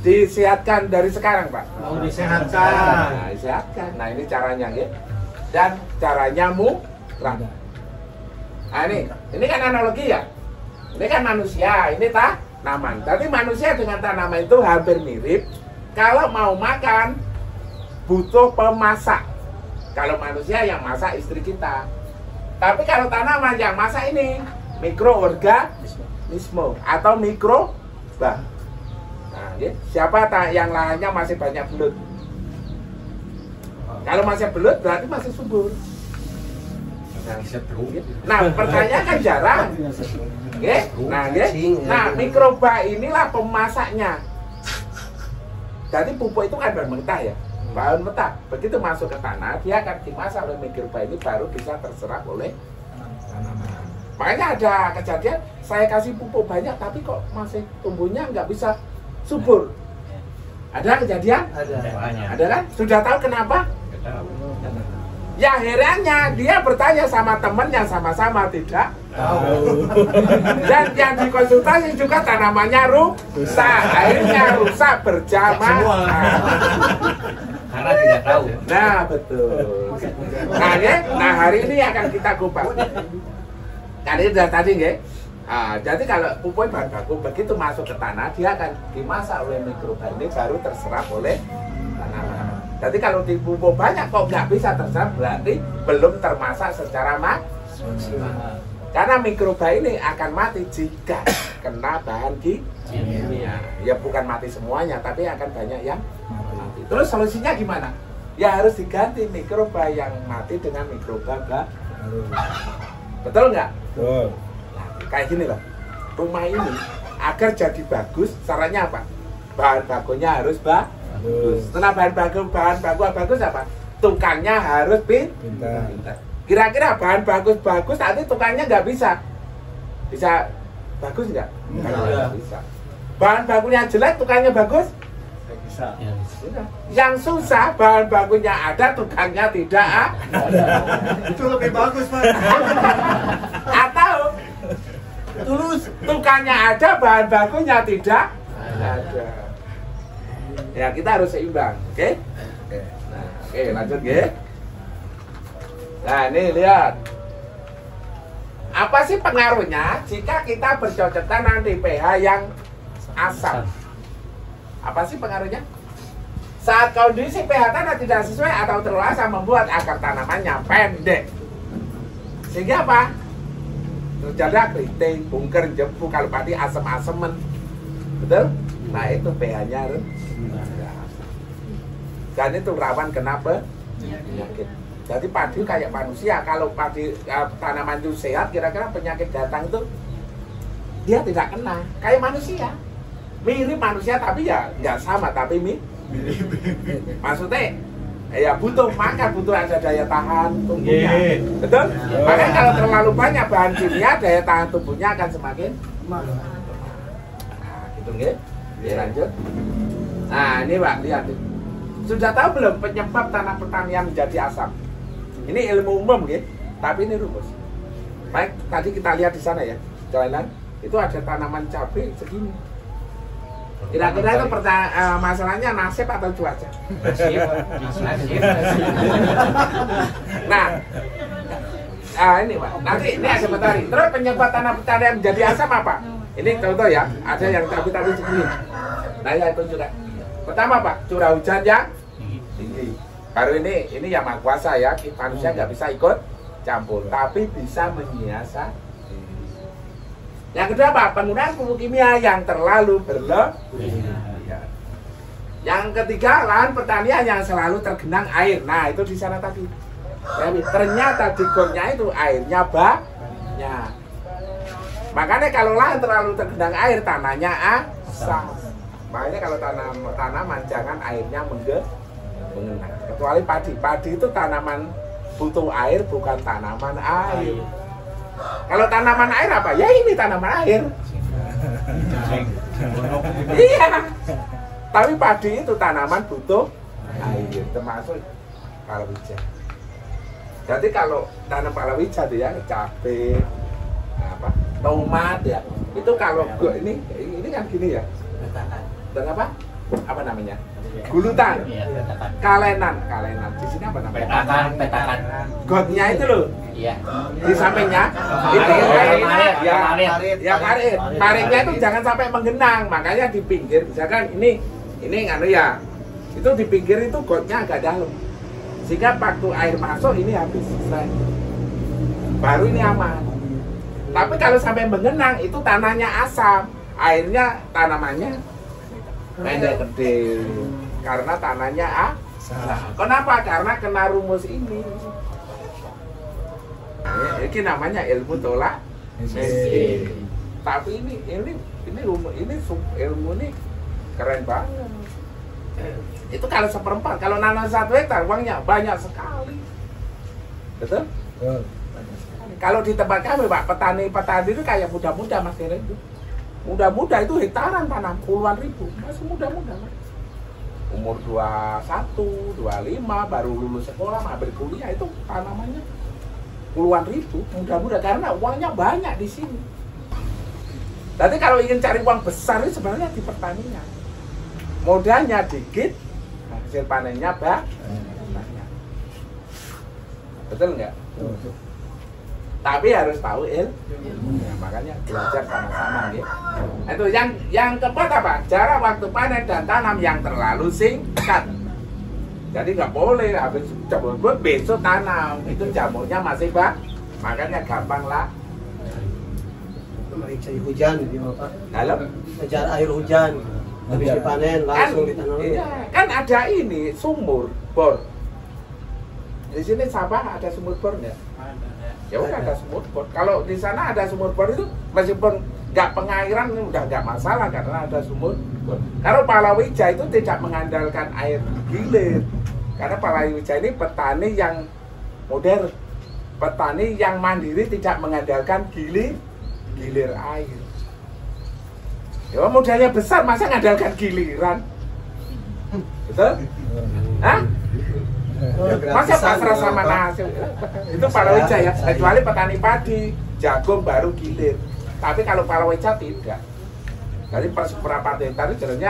disehatkan dari sekarang Pak? Mau disehatkan. Nah, disehatkan. Nah ini caranya ya. Dan caranya murah. Nah ini kan analogi ya. Ini kan manusia, ini tanaman. Tapi manusia dengan tanaman itu hampir mirip. Kalau mau makan butuh pemasak. Kalau manusia yang masak istri kita. Tapi kalau tanaman yang masak ini mikroorganisme atau mikroba. Nah, ya. Siapa yang lahannya masih banyak belut? Kalau masih belut berarti masih subur. Nah, pertanyaan kan jarang. Ya? Nah, mikroba inilah pemasaknya. Jadi pupuk itu kan bahan mentah ya. Bahan mentah, begitu masuk ke tanah, dia akan dimasak oleh mikroba ini baru bisa terserap oleh tanaman. Makanya ada kejadian, saya kasih pupuk banyak tapi kok masih tumbuhnya nggak bisa subur. Ada kejadian? Ada kan? Sudah tahu kenapa? Ya herannya dia bertanya sama temen yang sama-sama tidak tahu. Dan yang dikonsultasi juga tanamannya rusak, akhirnya rusak berjamaah. Karena tidak tahu. Nah betul. Nah hari ini akan kita kupas. Tadi udah tadi nggih. Jadi kalau pupuk bahan baku begitu masuk ke tanah dia akan dimasak oleh mikroba ini baru terserap oleh tanaman. Jadi kalau dipupuk banyak kok nggak bisa terserap berarti belum termasak secara maksimal. Karena mikroba ini akan mati jika kena bahan kimia. Ya bukan mati semuanya tapi akan banyak yang mati. Terus solusinya gimana? Ya harus diganti mikroba yang mati dengan mikroba baru. Betul nggak? Betul. Nah, kayak gini loh. Rumah ini agar jadi bagus caranya apa? Bahan bakunya harus bagus. Setelah bahan bagus apa? Tukangnya harus pintar. Kira-kira bahan bagus nanti tukangnya nggak bisa bagus nggak? Nggak bisa. Bahan bakunya jelek, tukangnya bagus? Bisa. Yang susah bahan bakunya ada, tukangnya tidak ada. Itu lebih bagus Pak. Atau tukangnya ada, bahan bakunya tidak ada. Ya kita harus seimbang, oke? Nah, oke lanjut ya. Nah ini lihat. Apa sih pengaruhnya jika kita bercocokan nanti pH yang asam? Apa sih pengaruhnya? Saat kondisi pH tanah tidak sesuai atau terlalu asam membuat akar tanamannya pendek. Sehingga apa? Terjadi keriting, bungker, jempu, kalau padi asem-asemen. Betul? Nah itu pH-nya harus. Dan itu rawan kena penyakit. Jadi padi kayak manusia, kalau padi tanaman itu sehat, kira-kira penyakit datang itu dia tidak kena. Kayak manusia, mirip manusia tapi ya nggak sama, tapi mirip. Maksudnya Ya butuh, maka butuh ada daya tahan tubuhnya. Betul? Makanya kalau terlalu banyak bahan kimia, daya tahan tubuhnya akan semakin nah, gitu nggih. Ya, lanjut. Nah, ini Pak, lihat. Sudah tahu belum penyebab tanah pertanian menjadi asam? Ini ilmu umum nggih, tapi ini rumus. Baik, tadi kita lihat di sana ya. Jalanan itu ada tanaman cabai segini. Kira-kira itu masalahnya nasib atau cuaca? Nasib. Nah, ini Pak. Nanti ini ada matahari. Terus penyebab tanah pertanian menjadi asam apa? Ini contoh ya. Ada yang cabai tadi segini. Nah, ya itu juga. Pertama Pak, curah hujan yang tinggi. Baru ini yang Maha Kuasa ya. Manusia nggak bisa ikut campur, tapi bisa menyiasat. Yang kedua apa? Penggunaan pupuk kimia yang terlalu berlebihan. Yang ketiga, lahan pertanian yang selalu tergenang air. Nah, itu di sana tadi. Jadi, ternyata di gongnya itu airnya banyak. Makanya kalau lahan terlalu tergenang air, tanahnya asam. Makanya kalau tanaman jangan airnya mengenang. Kecuali padi. Padi itu tanaman butuh air, bukan tanaman air. Kalau tanaman air apa? Ya ini tanaman air. Iya. Tapi padi itu tanaman butuh air, termasuk palawija. Jadi kalau tanam palawija ya cabai, tomat ya. Itu kalau ini kan gini ya. Dan apa? Apa namanya? Gulutan. Kalenan. Di sini apa namanya? Petakan. Gotnya itu loh. Iya. Di sampingnya itu ya parit. Paritnya itu jangan sampai menggenang, makanya di pinggir misalkan ini nganu ya. Itu di pinggir itu gotnya agak dalam. Sehingga waktu air masuk ini habis selesai. Baru ini aman. Tapi kalau sampai menggenang itu tanahnya asam, airnya tanamannya pendek gede. Karena tanahnya asam. Kenapa? Karena kena rumus ini. Ini namanya ilmu tolak mesin. Tapi ini ilmu ini keren banget. Itu kalau seperempat, kalau nanam 1 hektar uangnya banyak sekali. Betul? Kalau di tempat kami Pak, petani itu kayak muda-muda Mas Kira itu. Muda-muda itu hektaran tanam puluhan ribu, masih muda-muda Mas. Umur 21, 25 baru lulus sekolah, hampir kuliah itu tanamannya puluhan ribu, mudah-mudah karena uangnya banyak di sini. Tapi kalau ingin cari uang besar itu sebenarnya di pertanian. Modalnya dikit, hasil panennya banyak. Betul nggak? Tapi harus tahu ilmu. Ya, makanya belajar sama-sama ya. Itu yang keempat apa? Jarak waktu panen dan tanam yang terlalu singkat. Jadi nggak boleh habis jamur besok tanam, itu jamurnya masih makanya gampang lah. Meriksa hujan gitu Pak. Dalam Kejar air hujan, habis dipanen langsung ditanam. Iya, kan ada ini sumur bor. Di sini Sabah ada sumur bor nggak? Ya udah ada sumur bor. Kalau di sana ada sumur bor itu meskipun nggak pengairan udah nggak masalah karena ada sumur bor. Kalau palawija itu tidak mengandalkan air gilir. Karena palawija ini petani yang modern, petani yang mandiri, tidak mengandalkan gilir air. Ya modalnya besar, masa ngandalkan giliran? Betul? Hah? Masa pasrah sama nasi? Itu palawija ya, kecuali petani padi, jagung baru gilir. Tapi kalau palawija tidak. Jadi pas berapa hektar itu jalannya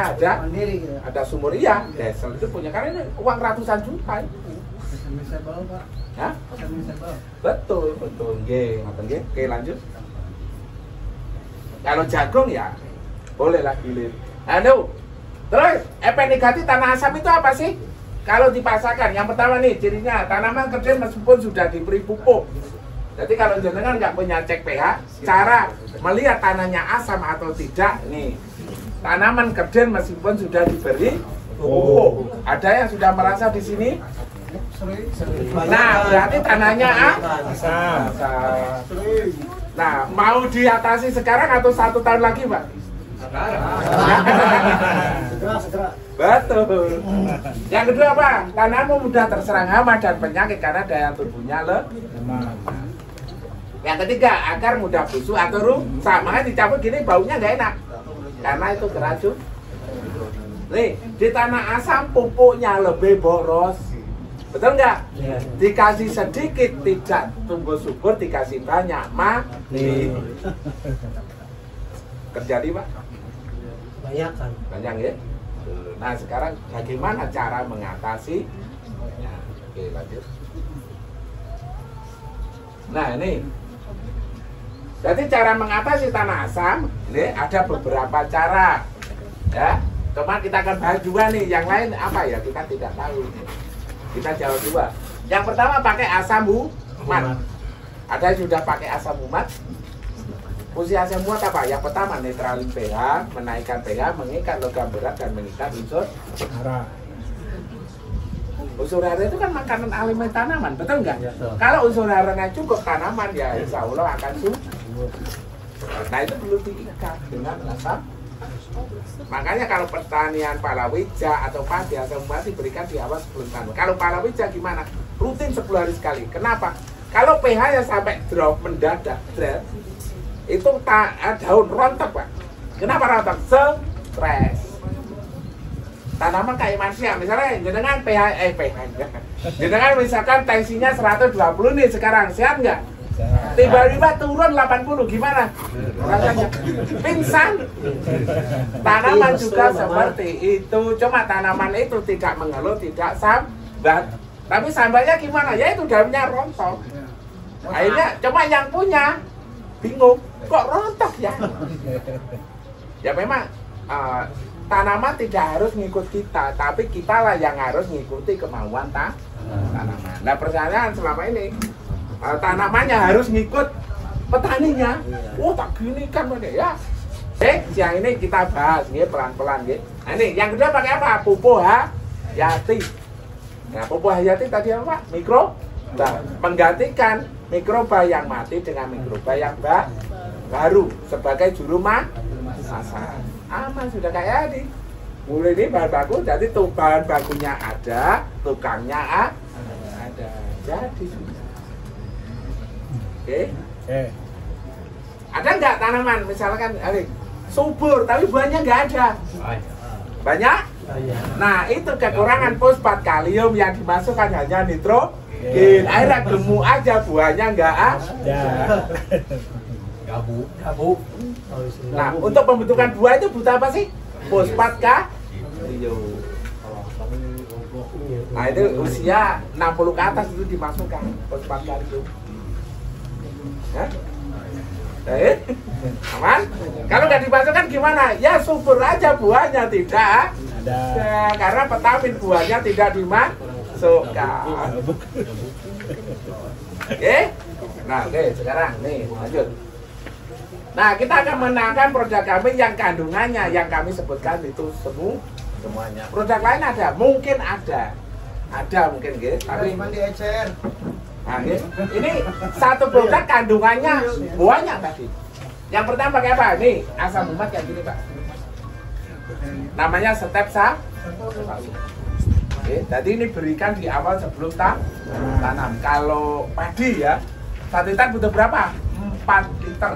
ada sumur iya, desel itu punya karena ini uang ratusan juta. Hah? Betul. Nggih, ngoten nggih. Oke, lanjut. Kalau jagung ya bolehlah gilir. Aduh. Terus efek negatif tanah asam itu apa sih? Kalau dipasarkan, yang pertama nih cirinya tanaman kerdil meskipun sudah diberi pupuk. Jadi kalau jenengan nggak punya cek pH, cara melihat tanahnya asam atau tidak, nih tanaman kerdil meskipun sudah diberi pupuk. Ada yang sudah merasa di sini? Nah, berarti tanahnya asam. Nah, mau diatasi sekarang atau 1 tahun lagi, Pak? Segera. Betul. Yang kedua apa? Tanaman mudah terserang hama dan penyakit karena daya tubuhnya lemah. Yang ketiga, akar mudah busuk atau rusak. Makanya dicabut gini baunya nggak enak karena itu beracun. Nih, di tanah asam pupuknya lebih boros. Betul nggak? Iya. Dikasih sedikit tidak tumbuh subur, dikasih banyak mati. Terjadi Pak? Banyak kan. Banyak ya? Nah sekarang bagaimana cara mengatasi? Ya, oke lanjut. Nah ini, jadi cara mengatasi tanah asam ini ada beberapa cara, ya. Cuma kita akan bahas dua nih, yang lain apa ya kita tidak tahu. Kita jawab dua. Yang pertama pakai asam umat. Ada yang sudah pakai asam umat. Fungsi asam umat apa? Yang pertama netralin pH, menaikkan pH, mengikat logam berat dan mengikat unsur hara. Unsur hara itu kan makanan alami tanaman, betul nggak? Ya, betul. Kalau unsur haranya cukup tanaman ya insya Allah akan subur. Nah itu perlu diikat dengan asam. Makanya kalau pertanian palawija atau padi asam umat diberikan di awal sebelum tanam. Kalau palawija gimana? Rutin 10 hari sekali. Kenapa? Kalau pH-nya sampai drop mendadak, itu daun rontok Pak. Kenapa rontok? Stres. Tanaman kayak manusia, misalnya jenengan pH jenengan misalkan tensinya 120 nih sekarang, sehat nggak? Tiba-tiba turun 80, gimana rasanya? Pingsan. Tanaman juga seperti itu, cuma tanaman itu tidak mengeluh, tidak sambat. Tapi sambalnya gimana? Ya itu daunnya rontok. Akhirnya cuma yang punya bingung, kok rontok ya? Ya memang tanaman tidak harus ngikut kita, tapi kita lah yang harus ngikuti kemauan tanaman. Nah pertanyaan selama ini, tanamannya harus ngikut petaninya. Oh tak gini kan mana ya? Siang ini kita bahas nih pelan-pelan gitu. Nah ini yang kedua pakai apa? Pupuk hayati. Nah pupuk hayati tadi apa? Mikro. Nah, menggantikan mikroba yang mati dengan mikroba yang baru sebagai juru masak. Aman sudah kayak ini. Mulai ini bahan baku, jadi tuh bahan bakunya ada, tukangnya ada. Jadi sudah. Oke. Ada nggak tanaman misalkan subur tapi buahnya nggak ada? Banyak? Nah itu kekurangan fosfat kalium yang dimasukkan hanya nitrogen. Akhirnya gemuk aja buahnya nggak ada. Gabu. Nah untuk pembentukan buah itu butuh apa sih? Fosfat kalium. Nah itu usia 60 ke atas itu dimasukkan fosfat kalium. Aman? Kalau nggak dimasukkan gimana? Ya subur aja buahnya tidak ada. Karena vitamin buahnya tidak dimasukkan. Oke? Nah oke sekarang nih lanjut. Nah kita akan menangkan produk kami yang kandungannya yang kami sebutkan itu semuanya. Produk lain ada? Mungkin ada mungkin gitu. Tapi nah, ini satu produk kandungannya banyak tadi. Yang pertama pakai apa? Nih asam umat kayak gini Pak. Namanya stepsa. Oke, jadi ini berikan di awal sebelum tanam. Kalau padi ya, 1 liter butuh berapa? 4 liter.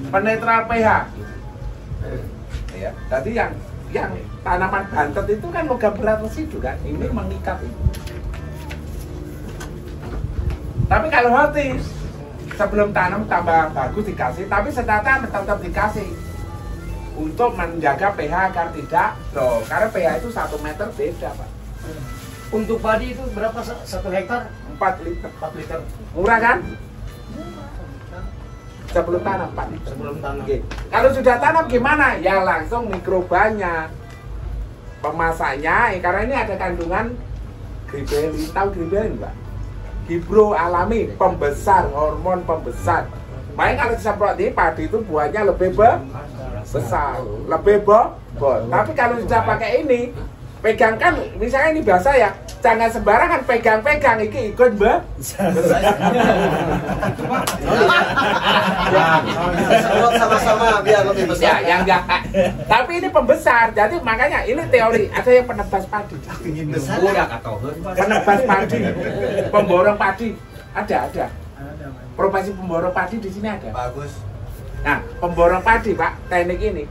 Penetral pH. Ya, tadi yang tanaman bantet itu kan logam berat residu kan. Ini mengikat itu. Tapi kalau hati sebelum tanam tambah bagus dikasih, tapi setelah tetap dikasih untuk menjaga pH agar tidak loh, karena pH itu 1 meter beda Pak. Untuk padi itu berapa 1 hektar? 4 liter. 4 liter. Murah kan? Sebelum tanam 4 liter. Sebelum tanam. Oke. Kalau sudah tanam gimana? Ya langsung mikrobanya, pemasaknya, karena ini ada kandungan gribelin. Tahu gribelin Pak? Gibro alami, pembesar, hormon pembesar. Makanya kalau disemprot di padi itu buahnya lebih besar, lebih bobot. Tapi kalau sudah pakai ini, pegang kan, misalnya ini bahasa ya, jangan sembarangan pegang-pegang iki ikut mbak. Sama-sama biar lebih Ya, besar. yang enggak. Tapi ini pembesar, jadi makanya ini teori. Ada yang penebas padi, penebas padi, pemborong padi, ada. Profesi pemborong padi di sini ada. Bagus. Nah, pemborong padi Pak, teknik ini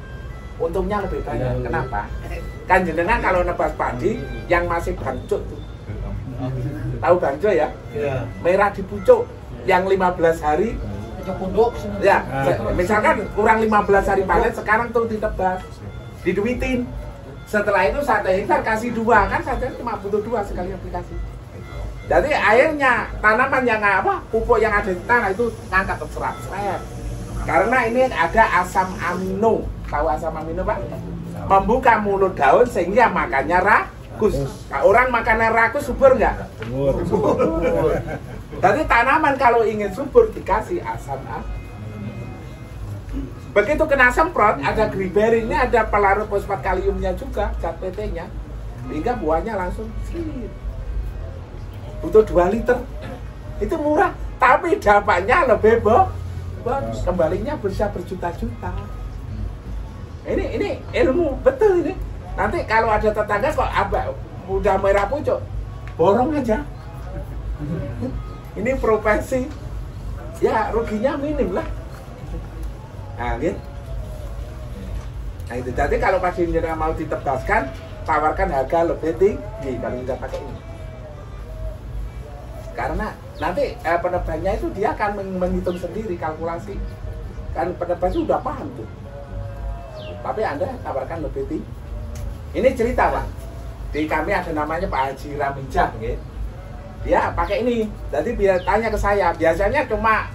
untungnya lebih banyak. Kenapa? Kan jenengan kalau nebas padi yang masih bancuk tuh, tahu bancuk ya? Iya. Merah di pucuk, yang 15 hari. Ya, misalkan kurang 15 hari panen, sekarang tuh ditebas, diduitin. Setelah itu 1 hektar kasih 2, kan saja cuma butuh 2 sekali aplikasi. Jadi airnya tanaman yang pupuk yang ada di tanah itu ngangkat terserap. Karena ini ada asam amino, tahu asam amino Pak? Membuka mulut daun sehingga makannya rakus. Nah, orang makannya rakus subur nggak? Subur. Jadi tanaman kalau ingin subur dikasih asam amino. Begitu kena semprot, ada griberinnya, ada pelarut fosfat kaliumnya juga, zat PT-nya, sehingga buahnya langsung sih. Butuh 2 liter, itu murah, tapi dampaknya lebih bagus, kembalinya bisa berjuta-juta. Ini ilmu betul ini. Nanti kalau ada tetangga kok udah merah pucuk, borong aja. Ini profesi, ya ruginya minim lah. Nah, gitu. Nah itu jadi kalau pasiennya mau ditebaskan, tawarkan harga lebih tinggi kalau tidak pakai ini. Karena nanti penebasnya itu dia akan menghitung sendiri kalkulasi. Kan penebas sudah paham tuh. Tapi Anda tawarkan lebih tinggi. Ini cerita Pak. Di kami ada namanya Pak Haji Ramijah, gitu. Dia pakai ini. Jadi biar tanya ke saya, biasanya cuma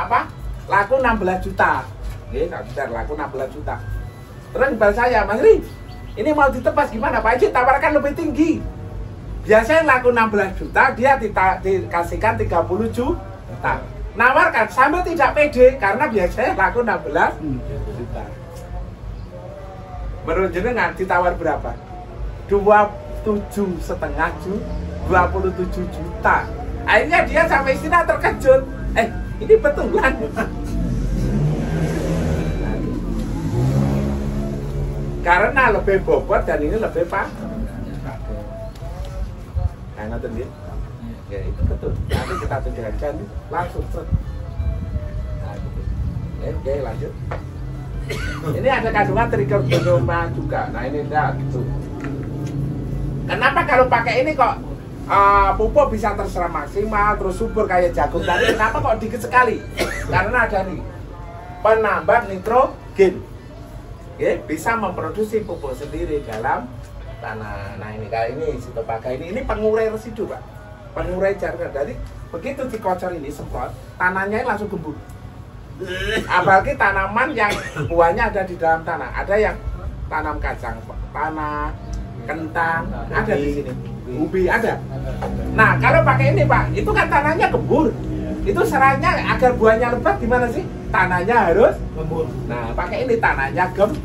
apa? Laku 16 juta. Gitu, laku 16 juta. Terus balik saya, Mas Ri, ini mau ditebas gimana Pak Haji? Tawarkan lebih tinggi. Biasanya laku 16 juta, dia dikasihkan 30 juta. Nawarkan sambil tidak pede karena biasanya laku 16 juta. Menurut jenengan ditawar berapa? 27,5 juta, 27 juta. Akhirnya dia sampai sini terkejut. Ini betulan. Karena lebih bobot dan ini lebih pakai. Nah, nonton dia. Ya, itu betul. Nanti kita tunjukkan langsung set. Nah, gitu. Oke, lanjut. Ini ada kandungan trichoderma juga. Nah, ini enggak gitu. Kenapa kalau pakai ini kok pupuk bisa terserap maksimal, terus subur kayak jagung tadi? Kenapa kok dikit sekali? Karena ada nih penambah nitrogen. Ya, bisa memproduksi pupuk sendiri dalam tanah. Nah ini kayak ini sitopaga ini pengurai residu Pak, pengurai jaringan. Jadi begitu dikocor ini semprot, tanahnya langsung gembur. Apalagi tanaman yang buahnya ada di dalam tanah. Ada yang tanam kacang tanah, kentang, ada di sini. Ubi ada. Nah kalau pakai ini Pak, itu kan tanahnya gembur. Itu syaratnya agar buahnya lebat gimana sih? Tanahnya harus gembur. Nah pakai ini tanahnya gembur.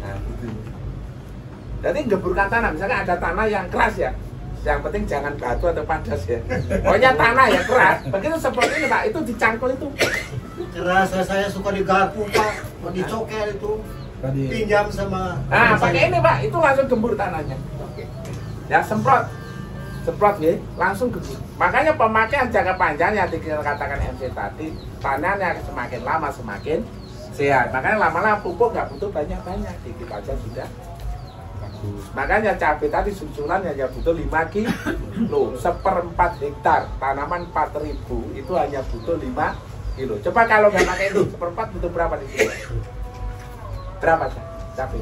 Nah gitu. Jadi gemburkan tanah. Misalnya ada tanah yang keras ya, yang penting jangan batu atau padas ya. Pokoknya tanah yang keras. Begitu seperti ini Pak, itu dicangkul itu. Keras, saya suka digarpu Pak, dicokel itu. Pinjam sama. Nah pakai ini Pak, itu langsung gembur tanahnya. Ya semprot ya, langsung gembur. Makanya pemakaian jangka panjang yang dikatakan MC tadi, tanahnya semakin lama semakin sehat. Makanya lama-lama pupuk nggak butuh banyak-banyak, dikit aja sudah bagus. Makanya cabai tadi susulan hanya butuh 5 kilo, 1/4 hektar, tanaman 4.000 itu hanya butuh 5 kilo. Coba kalau nggak pakai ini, 1/4 butuh berapa di sini? Berapa cabai?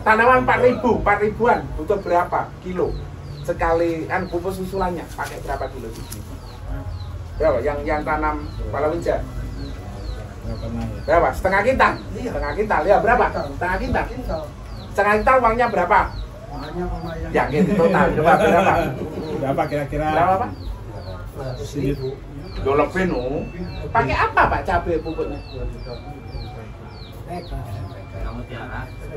Tanaman 4.000-an butuh berapa kilo? Sekali kan pupuk susulannya pakai berapa kilo di sini? Berapa? Yang tanam palawija? Berapa? Setengah kintal? Setengah kintal ya berapa? Setengah kintal? Setengah kintal uangnya berapa? Ya gitu total berapa? Berapa kira-kira? Berapa Pak? 100.000. Yo lebih nu. Pakai apa Pak cabai pupuknya?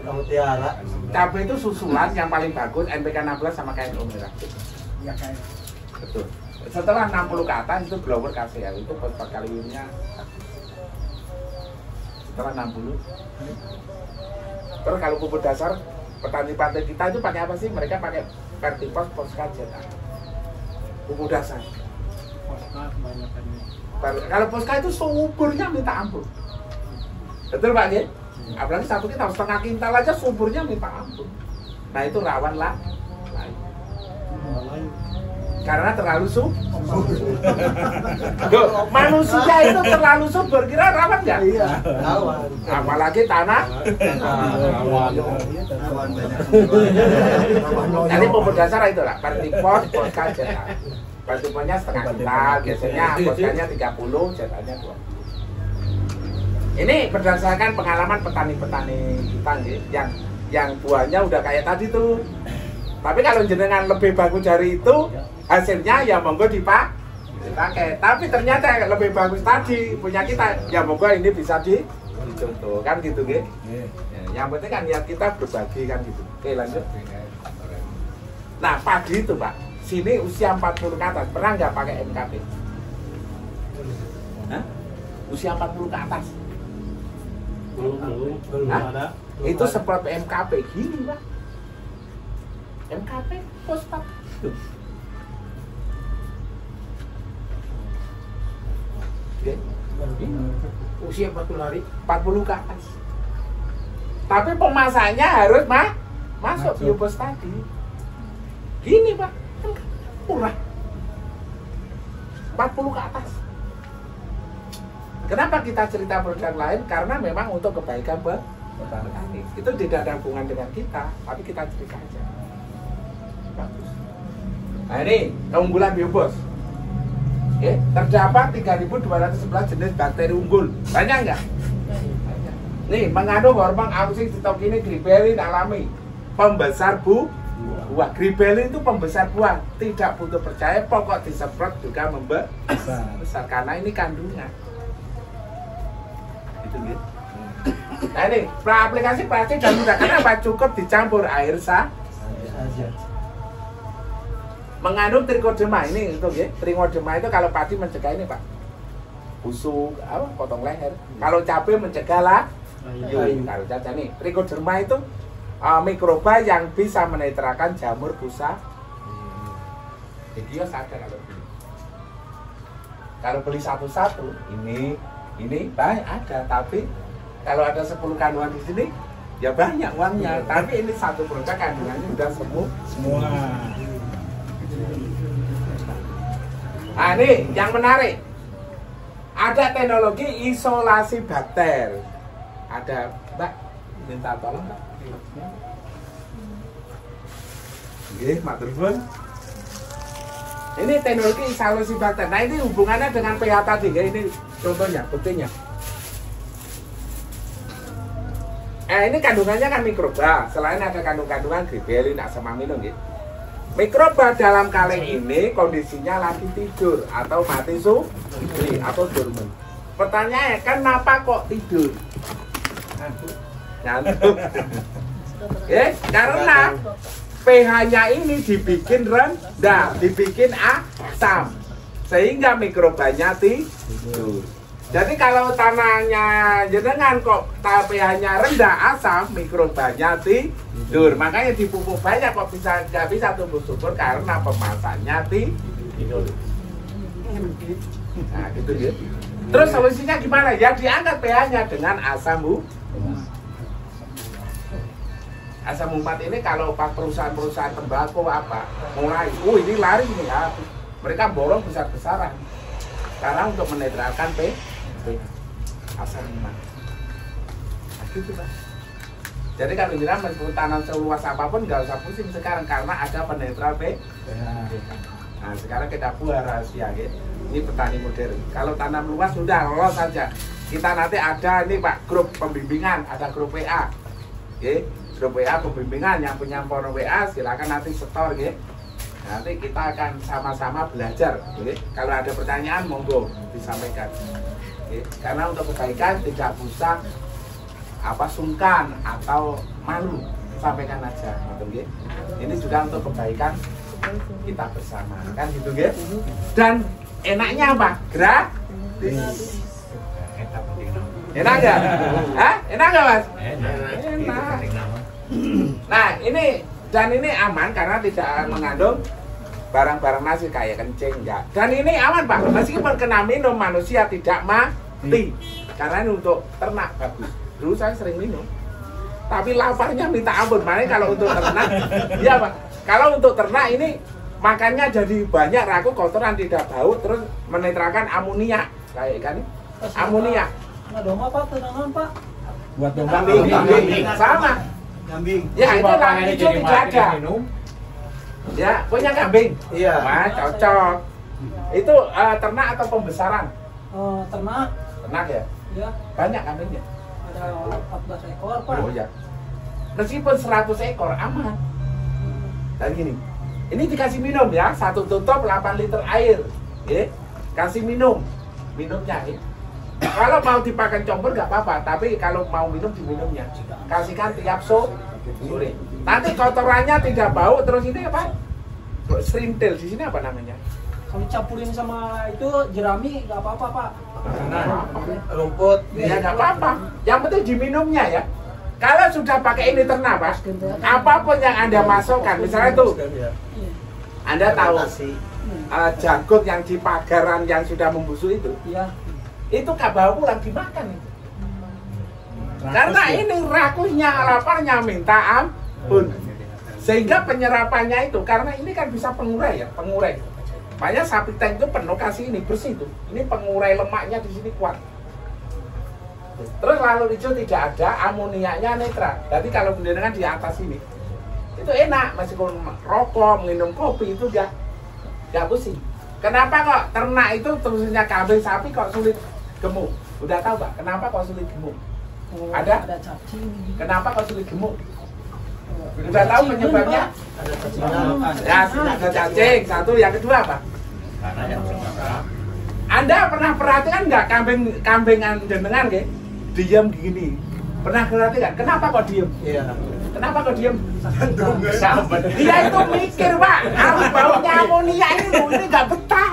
Kamu tiara. Cabai itu susulan yang paling bagus NPK 16 sama KNO merah. Ya kayak Betul. Setelah 60 ke atas itu blower KCL itu fosfat kaliumnya. Setelah 60. Terus kalau pupuk dasar petani pantai kita itu pakai apa sih? Mereka pakai Vertifos Posca Zeta. Pupuk dasar. Kalau Posca itu suburnya minta ampun. Betul Pak ya? Apalagi satu kita setengah kintal aja suburnya minta ampun. Nah itu rawan lah. Karena terlalu subur. Manusia itu terlalu subur, kira rawan nggak? iya. Apalagi tanah. Jadi pupuk dasar itu lah, Vertifos Posca Zeta. Vertiposnya setengah kintal, biasanya Poscanya 30, Zetanya 20. Ini berdasarkan pengalaman petani-petani kita nih, yang buahnya udah kayak tadi tuh. Tapi kalau jenengan lebih bagus dari itu, hasilnya ya monggo dipakai. Tapi ternyata lebih bagus tadi punya kita, ya monggo ini bisa dicontoh kan gitu gitu. Yang penting kan niat kita berbagi kan gitu. Oke lanjut. Nah padi itu Pak, sini usia 40 ke atas pernah nggak pakai MKP? Hah? Usia 40 ke atas? Belum ada. Itu seperti MKP gini Pak. MKP fosfat. Usia 40 hari. 40 ke atas. Tapi pemasaknya harus masuk biobos tadi. Gini Pak, kan murah. 40 ke atas. Kenapa kita cerita produk lain? Karena memang untuk kebaikan petani. Itu tidak ada hubungan dengan kita, tapi kita cerita aja. Bagus. Nah ini keunggulan biobos. Terdapat 3.211 jenis bakteri unggul. Banyak nggak? Banyak. Nih mengandung hormon auxisitokin gribelin alami, pembesar buah. Gribelin itu pembesar buah. Tidak butuh percaya, pokok disemprot juga membesar karena ini kandungan. Gitu gitu. Nah ini aplikasi praktik dan mudah karena apa? Cukup dicampur air saja. Mengandung trichodema ini itu ya. Trichodema itu kalau padi mencegah ini Pak, busuk, potong leher. Kalau cabai mencegah lah. Kalau caca nih, trichodema itu mikroba yang bisa menetralkan jamur busa. Jadi sadar kalau beli satu-satu ini baik ada, tapi kalau ada 10 kandungan di sini ya banyak uangnya. Tapi ini satu produk kandungannya udah semua. Nah ini yang menarik, ada teknologi isolasi bakter. Ada Mbak, minta tolong Mbak. Oke, matur nuwun. Ini teknologi isolasi bakter. Nah ini hubungannya dengan pH tadi, ini contohnya, buktinya. Ini kandungannya kan mikroba. Selain ada kandungan gribelin, asam amino gitu. Mikroba dalam kaleng ini kondisinya lagi tidur atau mati suri atau dormant. Pertanyaannya, kenapa kok tidur? Ngantuk. Karena pH-nya ini dibikin rendah, dibikin asam, sehingga mikrobanya tidur. Jadi kalau tanahnya jenengan kok pH-nya rendah asam, mikrobanya tidur. Makanya di pupuk banyak kok nggak bisa tumbuh subur karena pemasaknya tidur. Nah gitu ya. Terus solusinya gimana? Ya diangkat pH-nya dengan asam umat ini. Kalau pas perusahaan-perusahaan tembakau apa mulai, ini lari nih ya, mereka borong besar-besaran karena untuk menetralkan asam umat. Nah, gitu Pak. Jadi kalau jenengan meskipun tanam seluas apapun nggak usah pusing sekarang karena ada penetral pH. Nah sekarang kita buat rahasia gitu. Ini petani modern. Kalau tanam luas sudah lolos saja. Kita nanti ada ini Pak grup pembimbingan, ada grup WA. Grup WA pembimbingan yang punya form WA silakan nanti setor gitu. Nanti kita akan sama-sama belajar. Oke? Kalau ada pertanyaan monggo disampaikan. Oke? Karena untuk kebaikan tidak usah sungkan atau malu, sampaikan aja. Oke? Ini juga untuk kebaikan kita bersama, kan gitu ya. Dan enaknya apa? Gratis. Enak nggak? Hah? Enak nggak Mas? Enak. Nah ini aman karena tidak mengandung barang-barang nasi kayak kencing enggak. Dan ini aman Pak, meskipun kena minum manusia tidak mati. Karena ini untuk ternak bagus. Dulu saya sering minum. Tapi laparnya minta ampun. Makanya kalau untuk ternak, iya Pak. Kalau untuk ternak ini makannya jadi banyak, raku, kotoran, tidak bau, terus menetralkan amonia kayak ikan amonia. Nah, domba Pak, tenangan Pak. Buat domba Kambing. Sama. Kambing. Ya itu lah, hijau tidak ada. Ya, punya kambing. Iya. Wah, cocok. Itu ternak atau pembesaran? Ternak. Ternak ya? Ya, Banyak kambingnya? ada 14 ekor Pak. Oh ya. Meskipun 100 ekor aman. Dan gini, ini dikasih minum ya, satu tutup 8 liter air. Ya. Kasih minumnya ya. Kalau mau dipakai compor nggak apa-apa, tapi kalau mau minum diminumnya. Kasihkan tiap sore. Nanti kotorannya tidak bau, terus ini apa? Serintil, di sini apa namanya? Kalau campurin sama itu jerami nggak apa-apa Pak. Rumput. Ya nggak apa-apa. Yang penting diminumnya ya. Kalau sudah pakai ini ternak Pak, apapun yang Anda masukkan, misalnya tuh, Anda tahu jagung yang di pagaran yang sudah membusuk itu, Iya. itu gak bau pulang dimakan itu. Karena ini rakusnya, laparnya minta ampun. Sehingga penyerapannya itu, karena ini kan bisa pengurai ya, pengurai. Makanya sapi tank itu penuh kasih ini bersih tuh. Ini pengurai lemaknya di sini kuat. Terus lalu hijau tidak ada, amoniaknya netral. Jadi kalau dengan di atas ini, itu enak. Meskipun rokok, minum kopi itu gak pusing. Kenapa kok ternak itu terusnya kambing sapi kok sulit gemuk? Udah tahu Pak, kenapa kok sulit gemuk? Ada cacing. Kenapa kok sulit gemuk? Udah tahu penyebabnya? Ya, ada cacing. Satu, yang kedua apa? Anda pernah perhatikan nggak kambingan jenengan ke? Diam gini. Pernah perhatikan? Kenapa kok diem? Iya. Kenapa kok diem? Dia itu mikir Pak, harus baunya amonia ini nggak betah.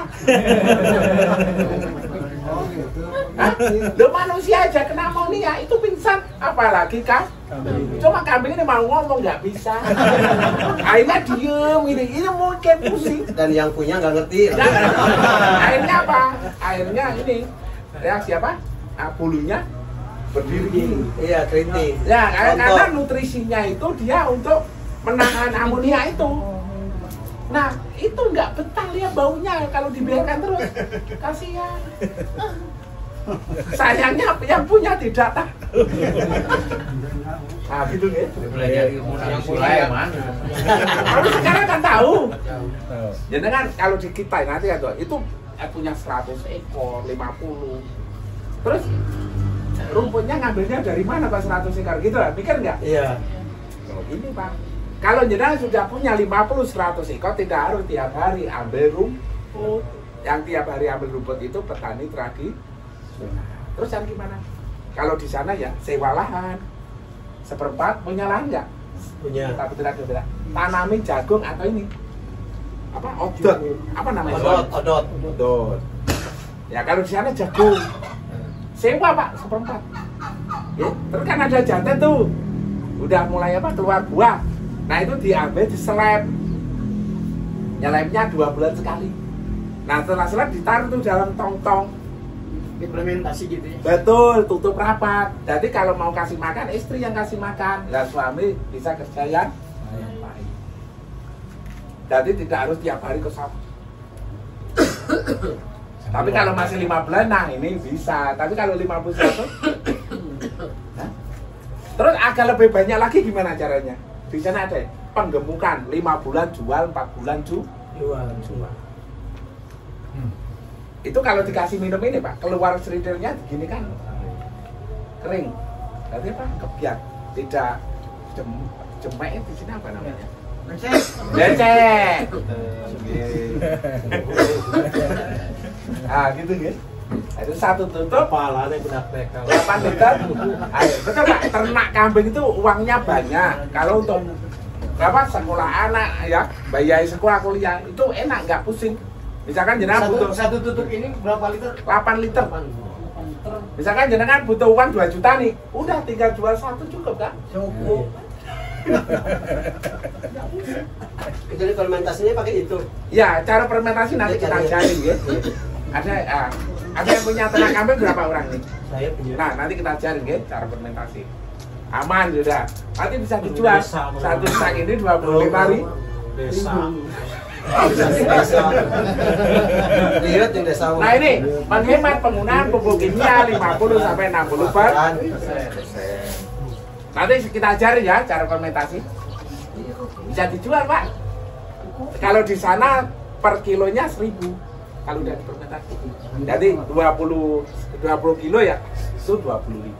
Lo manusia aja kena amonia itu pingsan, apalagi kan? Cuma kambing ini mau ngomong nggak bisa. Akhirnya diem ini mungkin pusing. Dan yang punya nggak ngerti. Akhirnya apa? Akhirnya ini reaksi apa? Bulunya berdiri. Iya, keriting. Ya, karena nutrisinya itu dia untuk menahan amonia itu. Nah, itu nggak betah lihat baunya kalau dibiarkan terus. Kasihan. Sayangnya yang punya tidak tahu. Nah, gitu ya. Belajar ilmu yang Sulaiman. Kalau sekarang kan tahu. Jadi kan kalau di kita nanti kan itu punya 100 ekor, 50. Terus rumputnya ngambilnya dari mana Pak 100 ekor gitu lah, mikir nggak? Iya. Ini Pak, kalau jenengan sudah punya 50-100 ekor tidak harus tiap hari ambil rumput. Yang tiap hari ambil rumput itu petani tradisional. Terus yang gimana? Kalau di sana ya sewa lahan, seperempat punya lahan nggak? Punya. Tapi tidak tanamin jagung atau ini apa odot? Apa namanya? Odot. Ya kalau di sana jagung. Sewa Pak, seperempat. Ya, terus kan ada jantan tuh. Udah mulai apa keluar buah. Nah itu diambil, diseleb. Nyelepnya 2 bulan sekali. Nah setelah seleb ditaruh tuh dalam tong-tong. Implementasi gitu ya. Betul, tutup rapat. Jadi kalau mau kasih makan, istri yang kasih makan. Nah suami bisa kerja yang baik. Jadi tidak harus tiap hari ke sawah. Tapi kalau masih 5 bulan, nah ini bisa. Tapi kalau 51, nah? Terus agak lebih banyak lagi gimana caranya? Di sana ada penggemukan 5 bulan jual, 4 bulan jual. Itu kalau dikasih minum ini Pak, keluar serintilnya begini kan kering. Berarti apa? Kebiak, tidak jemek di sini apa namanya? Becek. Ah gitu ya. Itu satu tutup Kepalanya benak mereka. 8 liter. Ayo, betul Pak, ternak kambing itu uangnya banyak. Kalau untuk berapa sekolah anak ya, bayar sekolah kuliah itu enak, nggak pusing. Misalkan jenengan butuh Satu tutup ini berapa liter? 8 liter. Misalkan jenengan butuh uang 2 juta nih, udah tinggal jual satu cukup kan? Cukup. Jadi fermentasinya pakai itu. Ya, cara fermentasi nanti kita ajarin ya. Ada yang punya ternak kambing berapa orang nih? Saya punya. Nah, nanti kita ajarin ya cara fermentasi. Aman sudah. Nanti bisa dijual. Satu sak ini 25.000. Desa. Desa. Lihat yang desa. Nah ini menghemat penggunaan pupuk kimia 50 sampai 60%. Nanti kita ajarin ya cara fermentasi. Bisa dijual Pak. Kalau di sana per kilonya 1.000 kalau udah fermentasi. Jadi 20 kilo ya itu 20.000.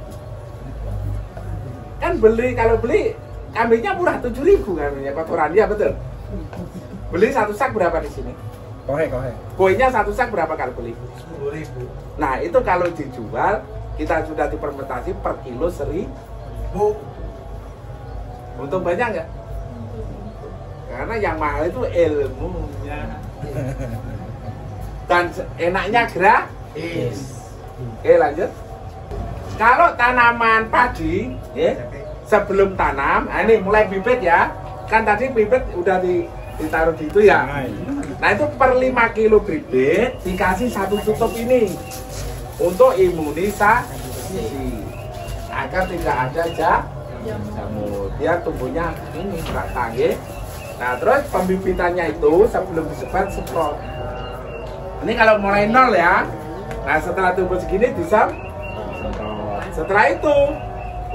Kan kalau beli kambingnya murah 7.000 kambingnya kotoran dia betul. Beli satu sak berapa di sini? Kohe. Koinnya satu sak berapa kalau beli? 10.000. Nah itu kalau dijual kita sudah difermentasi per kilo 1.000. Untung banyak nggak? Karena yang mahal itu ilmunya. Dan enaknya gratis. Oke lanjut. Kalau tanaman padi, ya, sebelum tanam, nah ini mulai bibit ya. Kan tadi bibit udah ditaruh di itu ya. Nah itu per 5 kilo bibit dikasih satu tutup ini untuk imunisasi agar tidak ada jamur. Dia tumbuhnya ini merata, ya. Nah terus pembibitannya itu sebelum disebar semprot. Ini kalau mulai nol ya. Nah setelah tumbuh segini disemprot. Setelah itu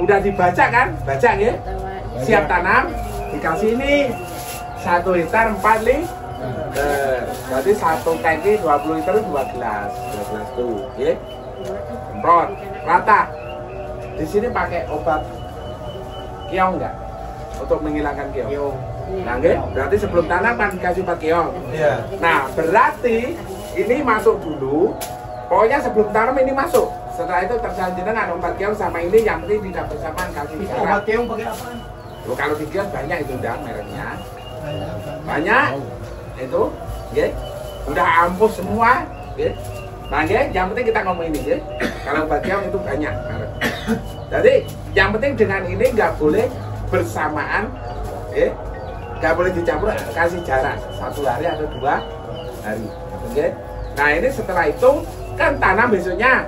udah dibaca kan, baca ya, siap tanam, dikasih ini 1 liter 4 liter, berarti 1 tangki 20 liter 12 tuh, ya, semprot, rata. Di sini pakai obat keong nggak? Untuk menghilangkan keong. Nah, berarti sebelum tanam kan dikasih obat keong. Nah, berarti ini masuk dulu. Pokoknya sebelum tanam ini masuk. Setelah itu terserah jenengan obat keong sama ini yang penting tidak bersamaan kasih jarak. Obat keong pakai apa? Loh, kalau di kios banyak itu udah mereknya. Banyak. Itu, ya. Udah ampuh semua, ya. Nah, ya, yang penting kita ngomong ini, ya. Kalau obat keong itu banyak merek. Jadi, yang penting dengan ini nggak boleh bersamaan, ya. Nggak boleh dicampur, kasih jarak 1 hari atau 2 hari. Oke. Nah, ini setelah itu kan tanam besoknya.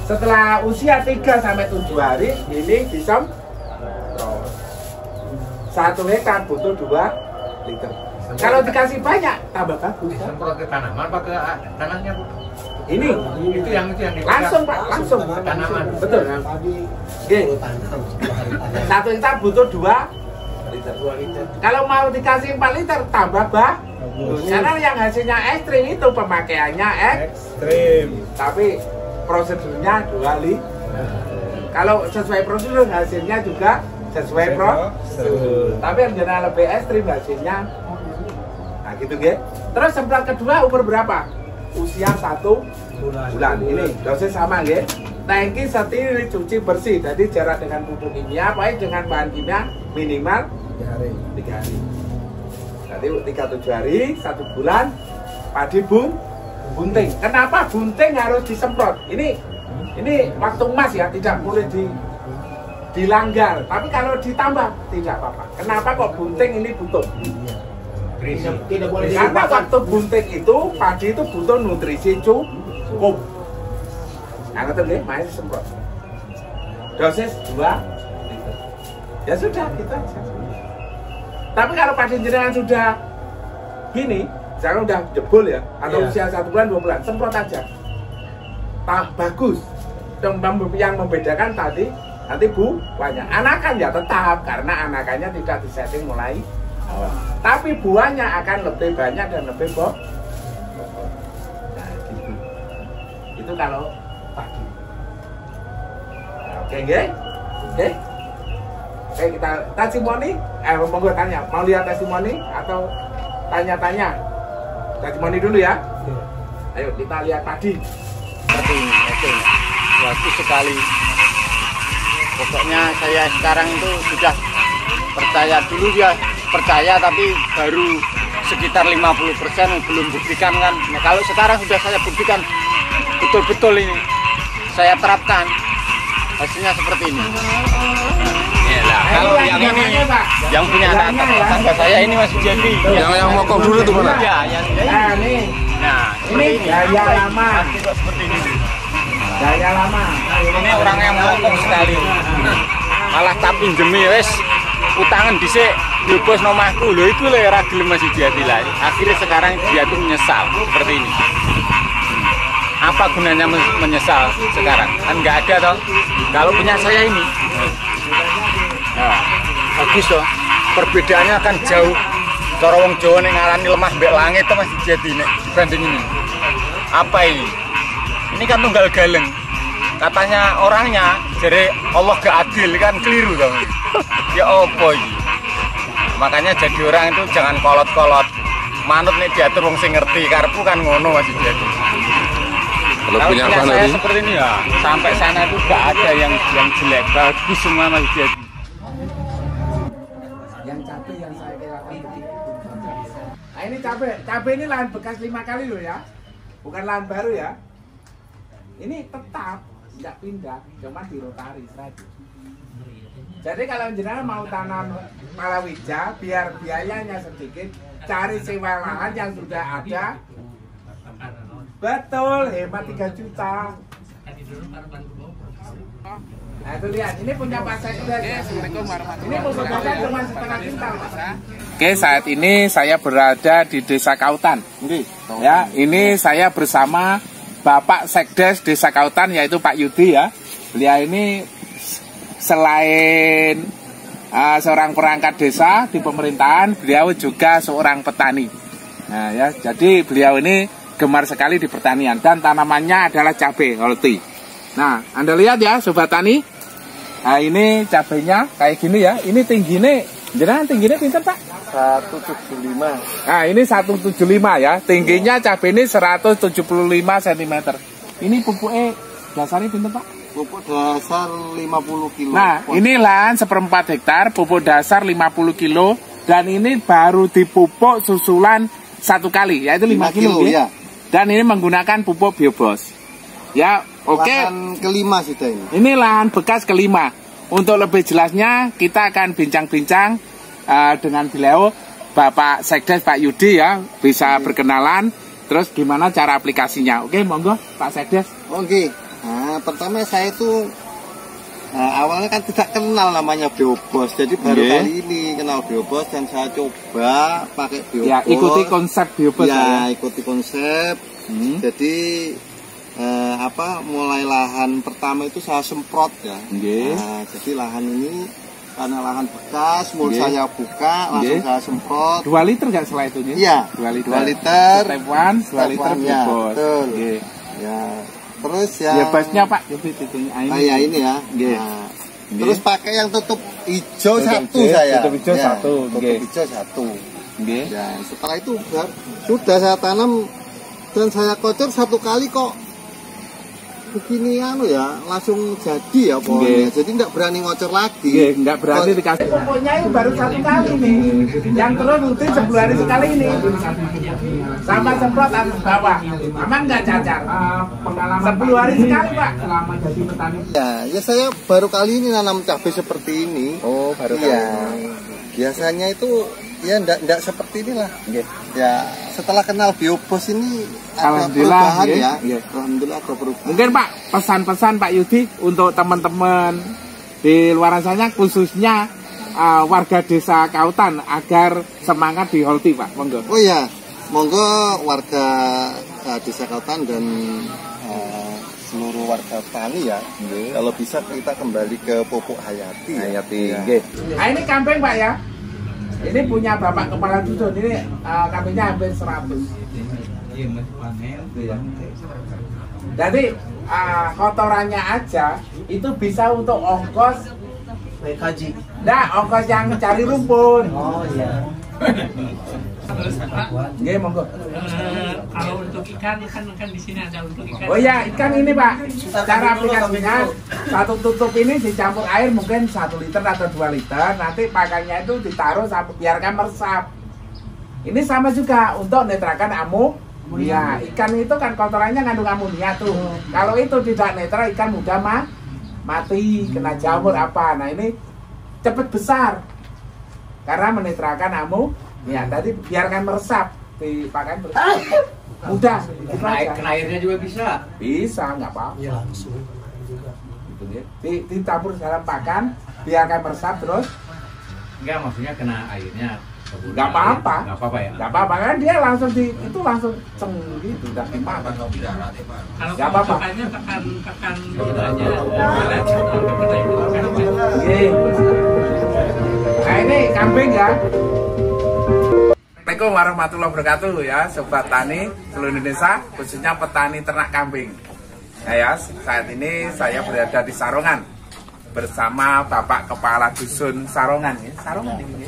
Setelah usia 3 sampai 7 hari ini disemprot. 1 hektar butuh 2 liter. Kalau dikasih banyak tambah bagus. Semprot ke tanaman apa ke tanahnya, Bu? Ini Itu yang langsung Pak, langsung tanaman. betul. Oke. 1 hektar butuh 2 liter. Kalau mau dikasih 4 liter tambah bagus. Karena yang hasilnya ekstrim itu pemakaiannya ekstrim. Tapi prosedurnya 2 liter. Kalau sesuai prosedur hasilnya juga sesuai prosedur. Tapi yang general lebih ekstrim hasilnya. Nah gitu ya. Terus semprot kedua umur berapa? Usia 1 bulan. Ini dosis sama ya. Tangki steril cuci bersih. Jadi jarak dengan pupuk kimia, baik dengan bahan kimia minimal 3 hari. Jadi 37 hari, 1 bulan padi bunting. Kenapa bunting harus disemprot? Ini waktu emas ya, tidak boleh dilanggar. Tapi kalau ditambah tidak apa-apa. Kenapa kok bunting ini butuh? Tidak boleh Karena waktu bunting itu padi itu butuh nutrisi cukup. Nah, ngerti nggih, main semprot. Dosis 2 liter. Ya sudah, gitu aja. Tapi kalau padi jenengan sudah gini, sekarang udah jebol ya, atau usia 1 bulan, 2 bulan, semprot aja. Bagus. Yang membedakan tadi nanti buahnya. Anakan ya tetap, karena anakannya tidak disetting mulai awal. Tapi buahnya akan lebih banyak dan lebih bobot. Nah, gitu. Itu kalau pagi. Nah, oke, nggih? Oke. Oke, kita testimoni. Monggo tanya, mau lihat testimoni atau tanya-tanya? Testimoni dulu ya. Ayo kita lihat padi. Oke. Bagus sekali. Pokoknya saya sekarang itu sudah percaya, dulu ya percaya tapi baru sekitar 50%, belum buktikan kan. Nah, kalau sekarang sudah saya buktikan betul-betul ini saya terapkan, hasilnya seperti ini. Nah, kalau yang ini yang punya anak tangga saya ini masih jadi. Yang mokok dulu tuh mana? Ya, yang ini. Nah, ini gaya lama. Seperti ini. Gaya lama. Ini orang yang mokok sekali. Malah tak pinjemi wes utangan dhisik yo bos nomahku lho, itu lho ora gelem masih jadi lah. Akhirnya sekarang dia tuh menyesal seperti ini. Apa gunanya menyesal sekarang? Kan nggak ada toh. Kalau punya saya ini, nah, bagus toh. Perbedaannya akan jauh. Cara wong Jawa ning ngarani lemah mbek langit toh masih jadi nek dibanding ini. Apa ini? Ini kan tunggal galeng. Katanya orangnya jadi Allah gak adil, kan keliru toh. Ya opo iki? Makanya jadi orang itu jangan kolot-kolot. Manut nih diatur wong sing ngerti, karepku kan ngono masih jadi. Kalau punya saya tadi seperti ini ya, sampai sana itu gak ada yang jelek, bagus semua masih jadi. Yang cabai yang saya kirakan begitu. Nah ini cabai ini lahan bekas 5 kali loh ya, bukan lahan baru ya. Ini tetap nggak pindah, cuma dirotari saja. Jadi kalau jenengan mau tanam palawija, biar biayanya sedikit, cari sewa lahan yang sudah ada. Betul, hemat 3 juta. Nah itu lihat, ini punya Pak Sekdes. Ini pupuknya cuma setengah kintal. Oke, saat ini saya berada di Desa Kautan. Ya, ini saya bersama Bapak Sekdes Desa Kautan, yaitu Pak Yudi ya. Beliau ini selain seorang perangkat desa di pemerintahan, beliau juga seorang petani. Nah ya, jadi beliau ini gemar sekali di pertanian dan tanamannya adalah cabai holti. Nah, Anda lihat ya Sobat Tani. Nah, ini cabainya kayak gini ya. Ini tingginya, jenengan tingginya pinter Pak? 175. Nah, ini 175 ya. Tingginya cabai ini 175 cm. Ini pupuknya dasarnya pinter Pak? Pupuk dasar 50 kilo. Nah, ini lahan 1/4 hektar, pupuk dasar 50 kilo. Dan ini baru dipupuk susulan 1 kali, yaitu 5 kilo ya. Dan ini menggunakan pupuk Biobos. Ya, oke. Lahan kelima sudah ini. Ini lahan bekas kelima. Untuk lebih jelasnya, kita akan bincang-bincang dengan beliau, Bapak Sekdes Pak Yudi ya, bisa berkenalan. Terus gimana cara aplikasinya? Oke, monggo Pak Sekdes. Oke. Nah, pertama saya itu awalnya kan tidak kenal namanya Biobos, jadi baru kali ini kenal Biobos dan saya coba pakai Biobos. Ya, ikuti konsep Biobos. Ya, ikuti konsep. Jadi mulai lahan pertama itu saya semprot ya. Nah, jadi lahan ini karena lahan bekas, mulai saya buka, langsung saya semprot. 2 liter nggak setelah itu? Iya, 2 liter. 2 liter. Step 1, 2 liter Biobos. Betul. Ya. Terus ya. Biobosnya Pak, ya ini ya. Nah, terus pakai yang tutup hijau satu saya. Tutup hijau satu. Tutup hijau satu. Dan setelah itu sudah saya tanam dan saya kocor 1 kali kok begini langsung jadi ya pohonnya. Jadi nggak berani ngocor lagi. Nggak berani dikasih. Pupuknya itu baru 1 kali nih. Yang terus rutin 10 hari sekali ini. Sama semprot atas bawah. Aman nggak cacar? Pengalaman 10 hari sekali Pak. Selama jadi petani. Ya saya baru kali ini nanam cabai seperti ini. Oh, baru kali. Biasanya itu ya enggak seperti inilah. Ya, setelah kenal Biobos ini ada perubahan ya. Alhamdulillah ada perubahan. Mungkin Pak, pesan-pesan Pak Yudi untuk teman-teman di luar sana, khususnya warga Desa Kautan agar semangat di Holti Pak, monggo. Oh iya, monggo warga Desa Kautan dan seluruh warga tani ya. Kalau bisa kita kembali ke pupuk Hayati. Nah, ini kambing Pak ya. Ini punya Bapak Kepala Dusun, ini kambingnya hampir 100. Jadi kotorannya aja itu bisa untuk ongkos Naik haji. Nah, ongkos yang cari rumpun. Oh iya. Nggih, monggo. Kalau untuk ikan kan di sini ada untuk ikan. Oh ya, ikan ini Pak. Cara aplikasinya satu tutup ini dicampur air mungkin 1 liter atau 2 liter. Nanti pakannya itu ditaruh sampai biarkan meresap. Ini sama juga untuk netrakan amonia. Ikan itu kan kotorannya ngandung amonia tuh. Kalau itu tidak netral, ikan mudah mati, kena jamur apa. Nah ini cepat besar karena menetralkan amonia. Tadi biarkan meresap di pakan mudah. Kena airnya juga bisa. Bisa, nggak apa-apa. Iya langsung. Dicampur dalam pakan, biarkan meresap terus. Enggak, maksudnya kena airnya. Nggak apa-apa. Nggak apa-apa ya. Nggak apa-apa kan dia langsung itu langsung ceng gitu udah dimakan. Kalau Nggak apa-apa. pakannya pakan bedanya. Nah ini kambing ya. Assalamualaikum warahmatullahi wabarakatuh ya sobat tani seluruh Indonesia, khususnya petani ternak kambing. Nah ya, saat ini saya berada di Sarongan bersama Bapak Kepala Dusun Sarongan ya. Sarongan ini.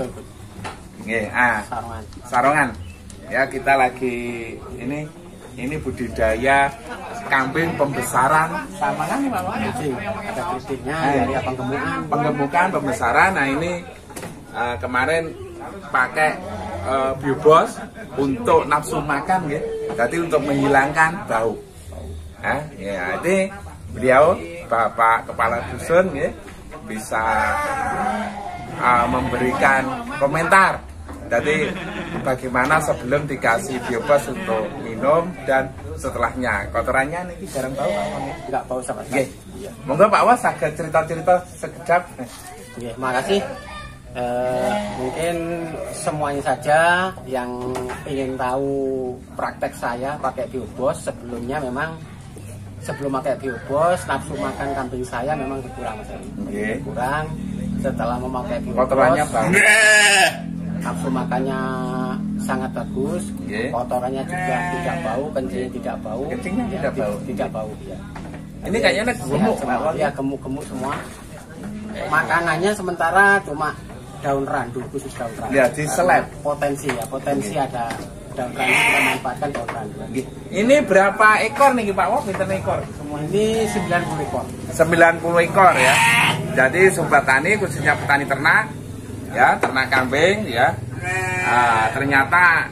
Sarongan. Ya, kita lagi ini budidaya kambing pembesaran sama kan Pak? Ada kritiknya dari penggemukan pembesaran. Nah, ini kemarin pakai biobos untuk nafsu makan ya. Jadi untuk menghilangkan bau. Nah, ya ini beliau Bapak Kepala Dusun ya bisa memberikan komentar. Jadi bagaimana sebelum dikasih biobos untuk minum dan setelahnya kotorannya ini jarang bau apa nggak bau sama sekali. Monggo Pak Was agak cerita-cerita sekedap. Makasih. Mungkin semuanya saja yang ingin tahu praktek saya pakai biobos, sebelumnya memang sebelum pakai biobos nafsu makan kambing saya memang kurang sekali. Kurang. Setelah memakai biobos kotorannya bau. Nafsu makannya sangat bagus, kotorannya juga tidak bau, kencingnya tidak bau, tidak bau ya. Ini kayaknya gemuk, ya gemuk semua. Makanannya sementara cuma daun randu, khusus daun randu. Ya, di seleb. Potensi ada daun randu, kita manfaatkan daun randu. Ini berapa ekor nih Pak Wok? Pinten ekor? Semua ini 90 ekor. 90 ekor ya. Jadi sobat tani khususnya petani ternak ya, ternak kambing ya. Ternyata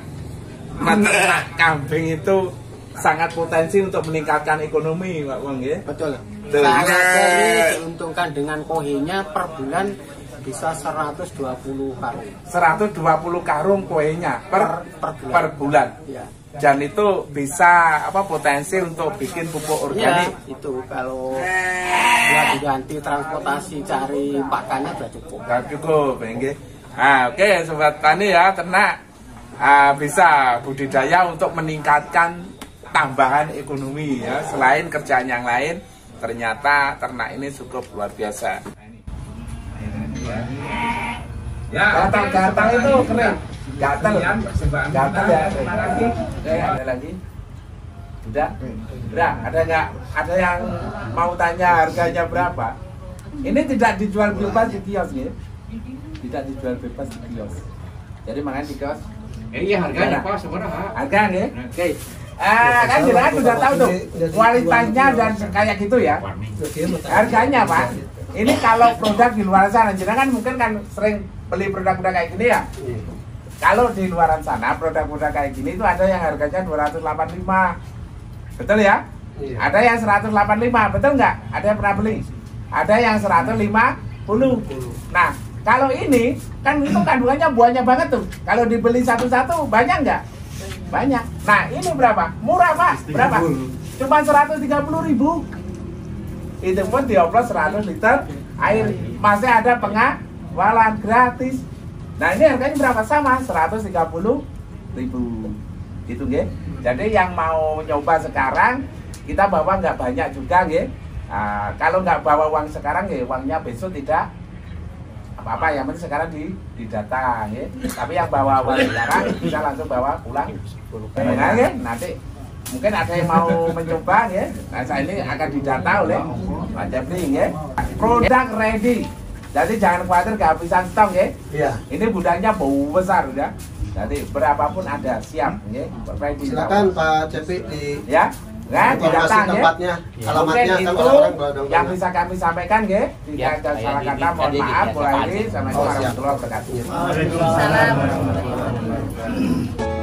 meternak kambing itu sangat potensi untuk meningkatkan ekonomi Pak Wong ya. Betul. Sangat diuntungkan dengan kohenya per bulan bisa 120 karung. 120 karung kohenya per bulan. Ya. Dan itu bisa potensi untuk bikin pupuk organik. Ya, itu kalau ya diganti transportasi cari pakannya sudah cukup. Sudah cukup, nggih. Oke, sobat tani ya, ternak bisa budidaya untuk meningkatkan tambahan ekonomi ya. Selain kerjaan yang lain, ternyata ternak ini cukup luar biasa. Ya, gatal itu keren. Gatal ya. Ada lagi? Udah? Ada nggak? Ada yang mau tanya harganya berapa? Ini tidak dijual bebas di kios ya. Tidak dijual bebas di kios. Jadi makanya di kios. Iya harganya Pak seberapa? Harganya? Oke. Kan jelas sudah tahu tuh kualitasnya dan kayak gitu ya. Harganya Pak. Ini kalau produk di luar sana, kan mungkin kan sering beli produk-produk kayak gini ya. Kalau di luar sana produk-produk kayak gini itu ada yang harganya 285. Betul ya? Ada yang 185, betul nggak? Ada yang pernah beli? Ada yang 150. Nah, kalau ini kan itu kandungannya buahnya banget tuh. Kalau dibeli satu-satu banyak nggak? Banyak. Nah, ini berapa? Murah Pak. Berapa? Cuma 130.000. Itu pun dioplos 100 liter air. Masih ada pengawalan gratis. Nah, ini harganya berapa? Sama 130.000. Gitu nggih. Jadi yang mau nyoba sekarang kita bawa nggak banyak juga nggih. Kalau nggak bawa uang sekarang ya uangnya besok tidak apa-apa, yang penting sekarang di data ya. Tapi yang bawa uang sekarang bisa langsung bawa pulang. Nah, ya, nanti mungkin ada yang mau mencoba ya. Nah, saya ini akan didata oleh Pak Jepri ya. Produk ready Jadi jangan khawatir kehabisan stok ya. Iya. Ini gudangnya bau besar ya. Jadi berapapun ada siap ya. Silakan Pak Cepi di ya. Nah, informasi tempatnya, alamatnya kan itu orang yang bisa kami sampaikan ya. Tidak ada salah kata, mohon maaf. Mulai ini, assalamualaikum warahmatullahi wabarakatuh. Waalaikumsalam warahmatullahi wabarakatuh.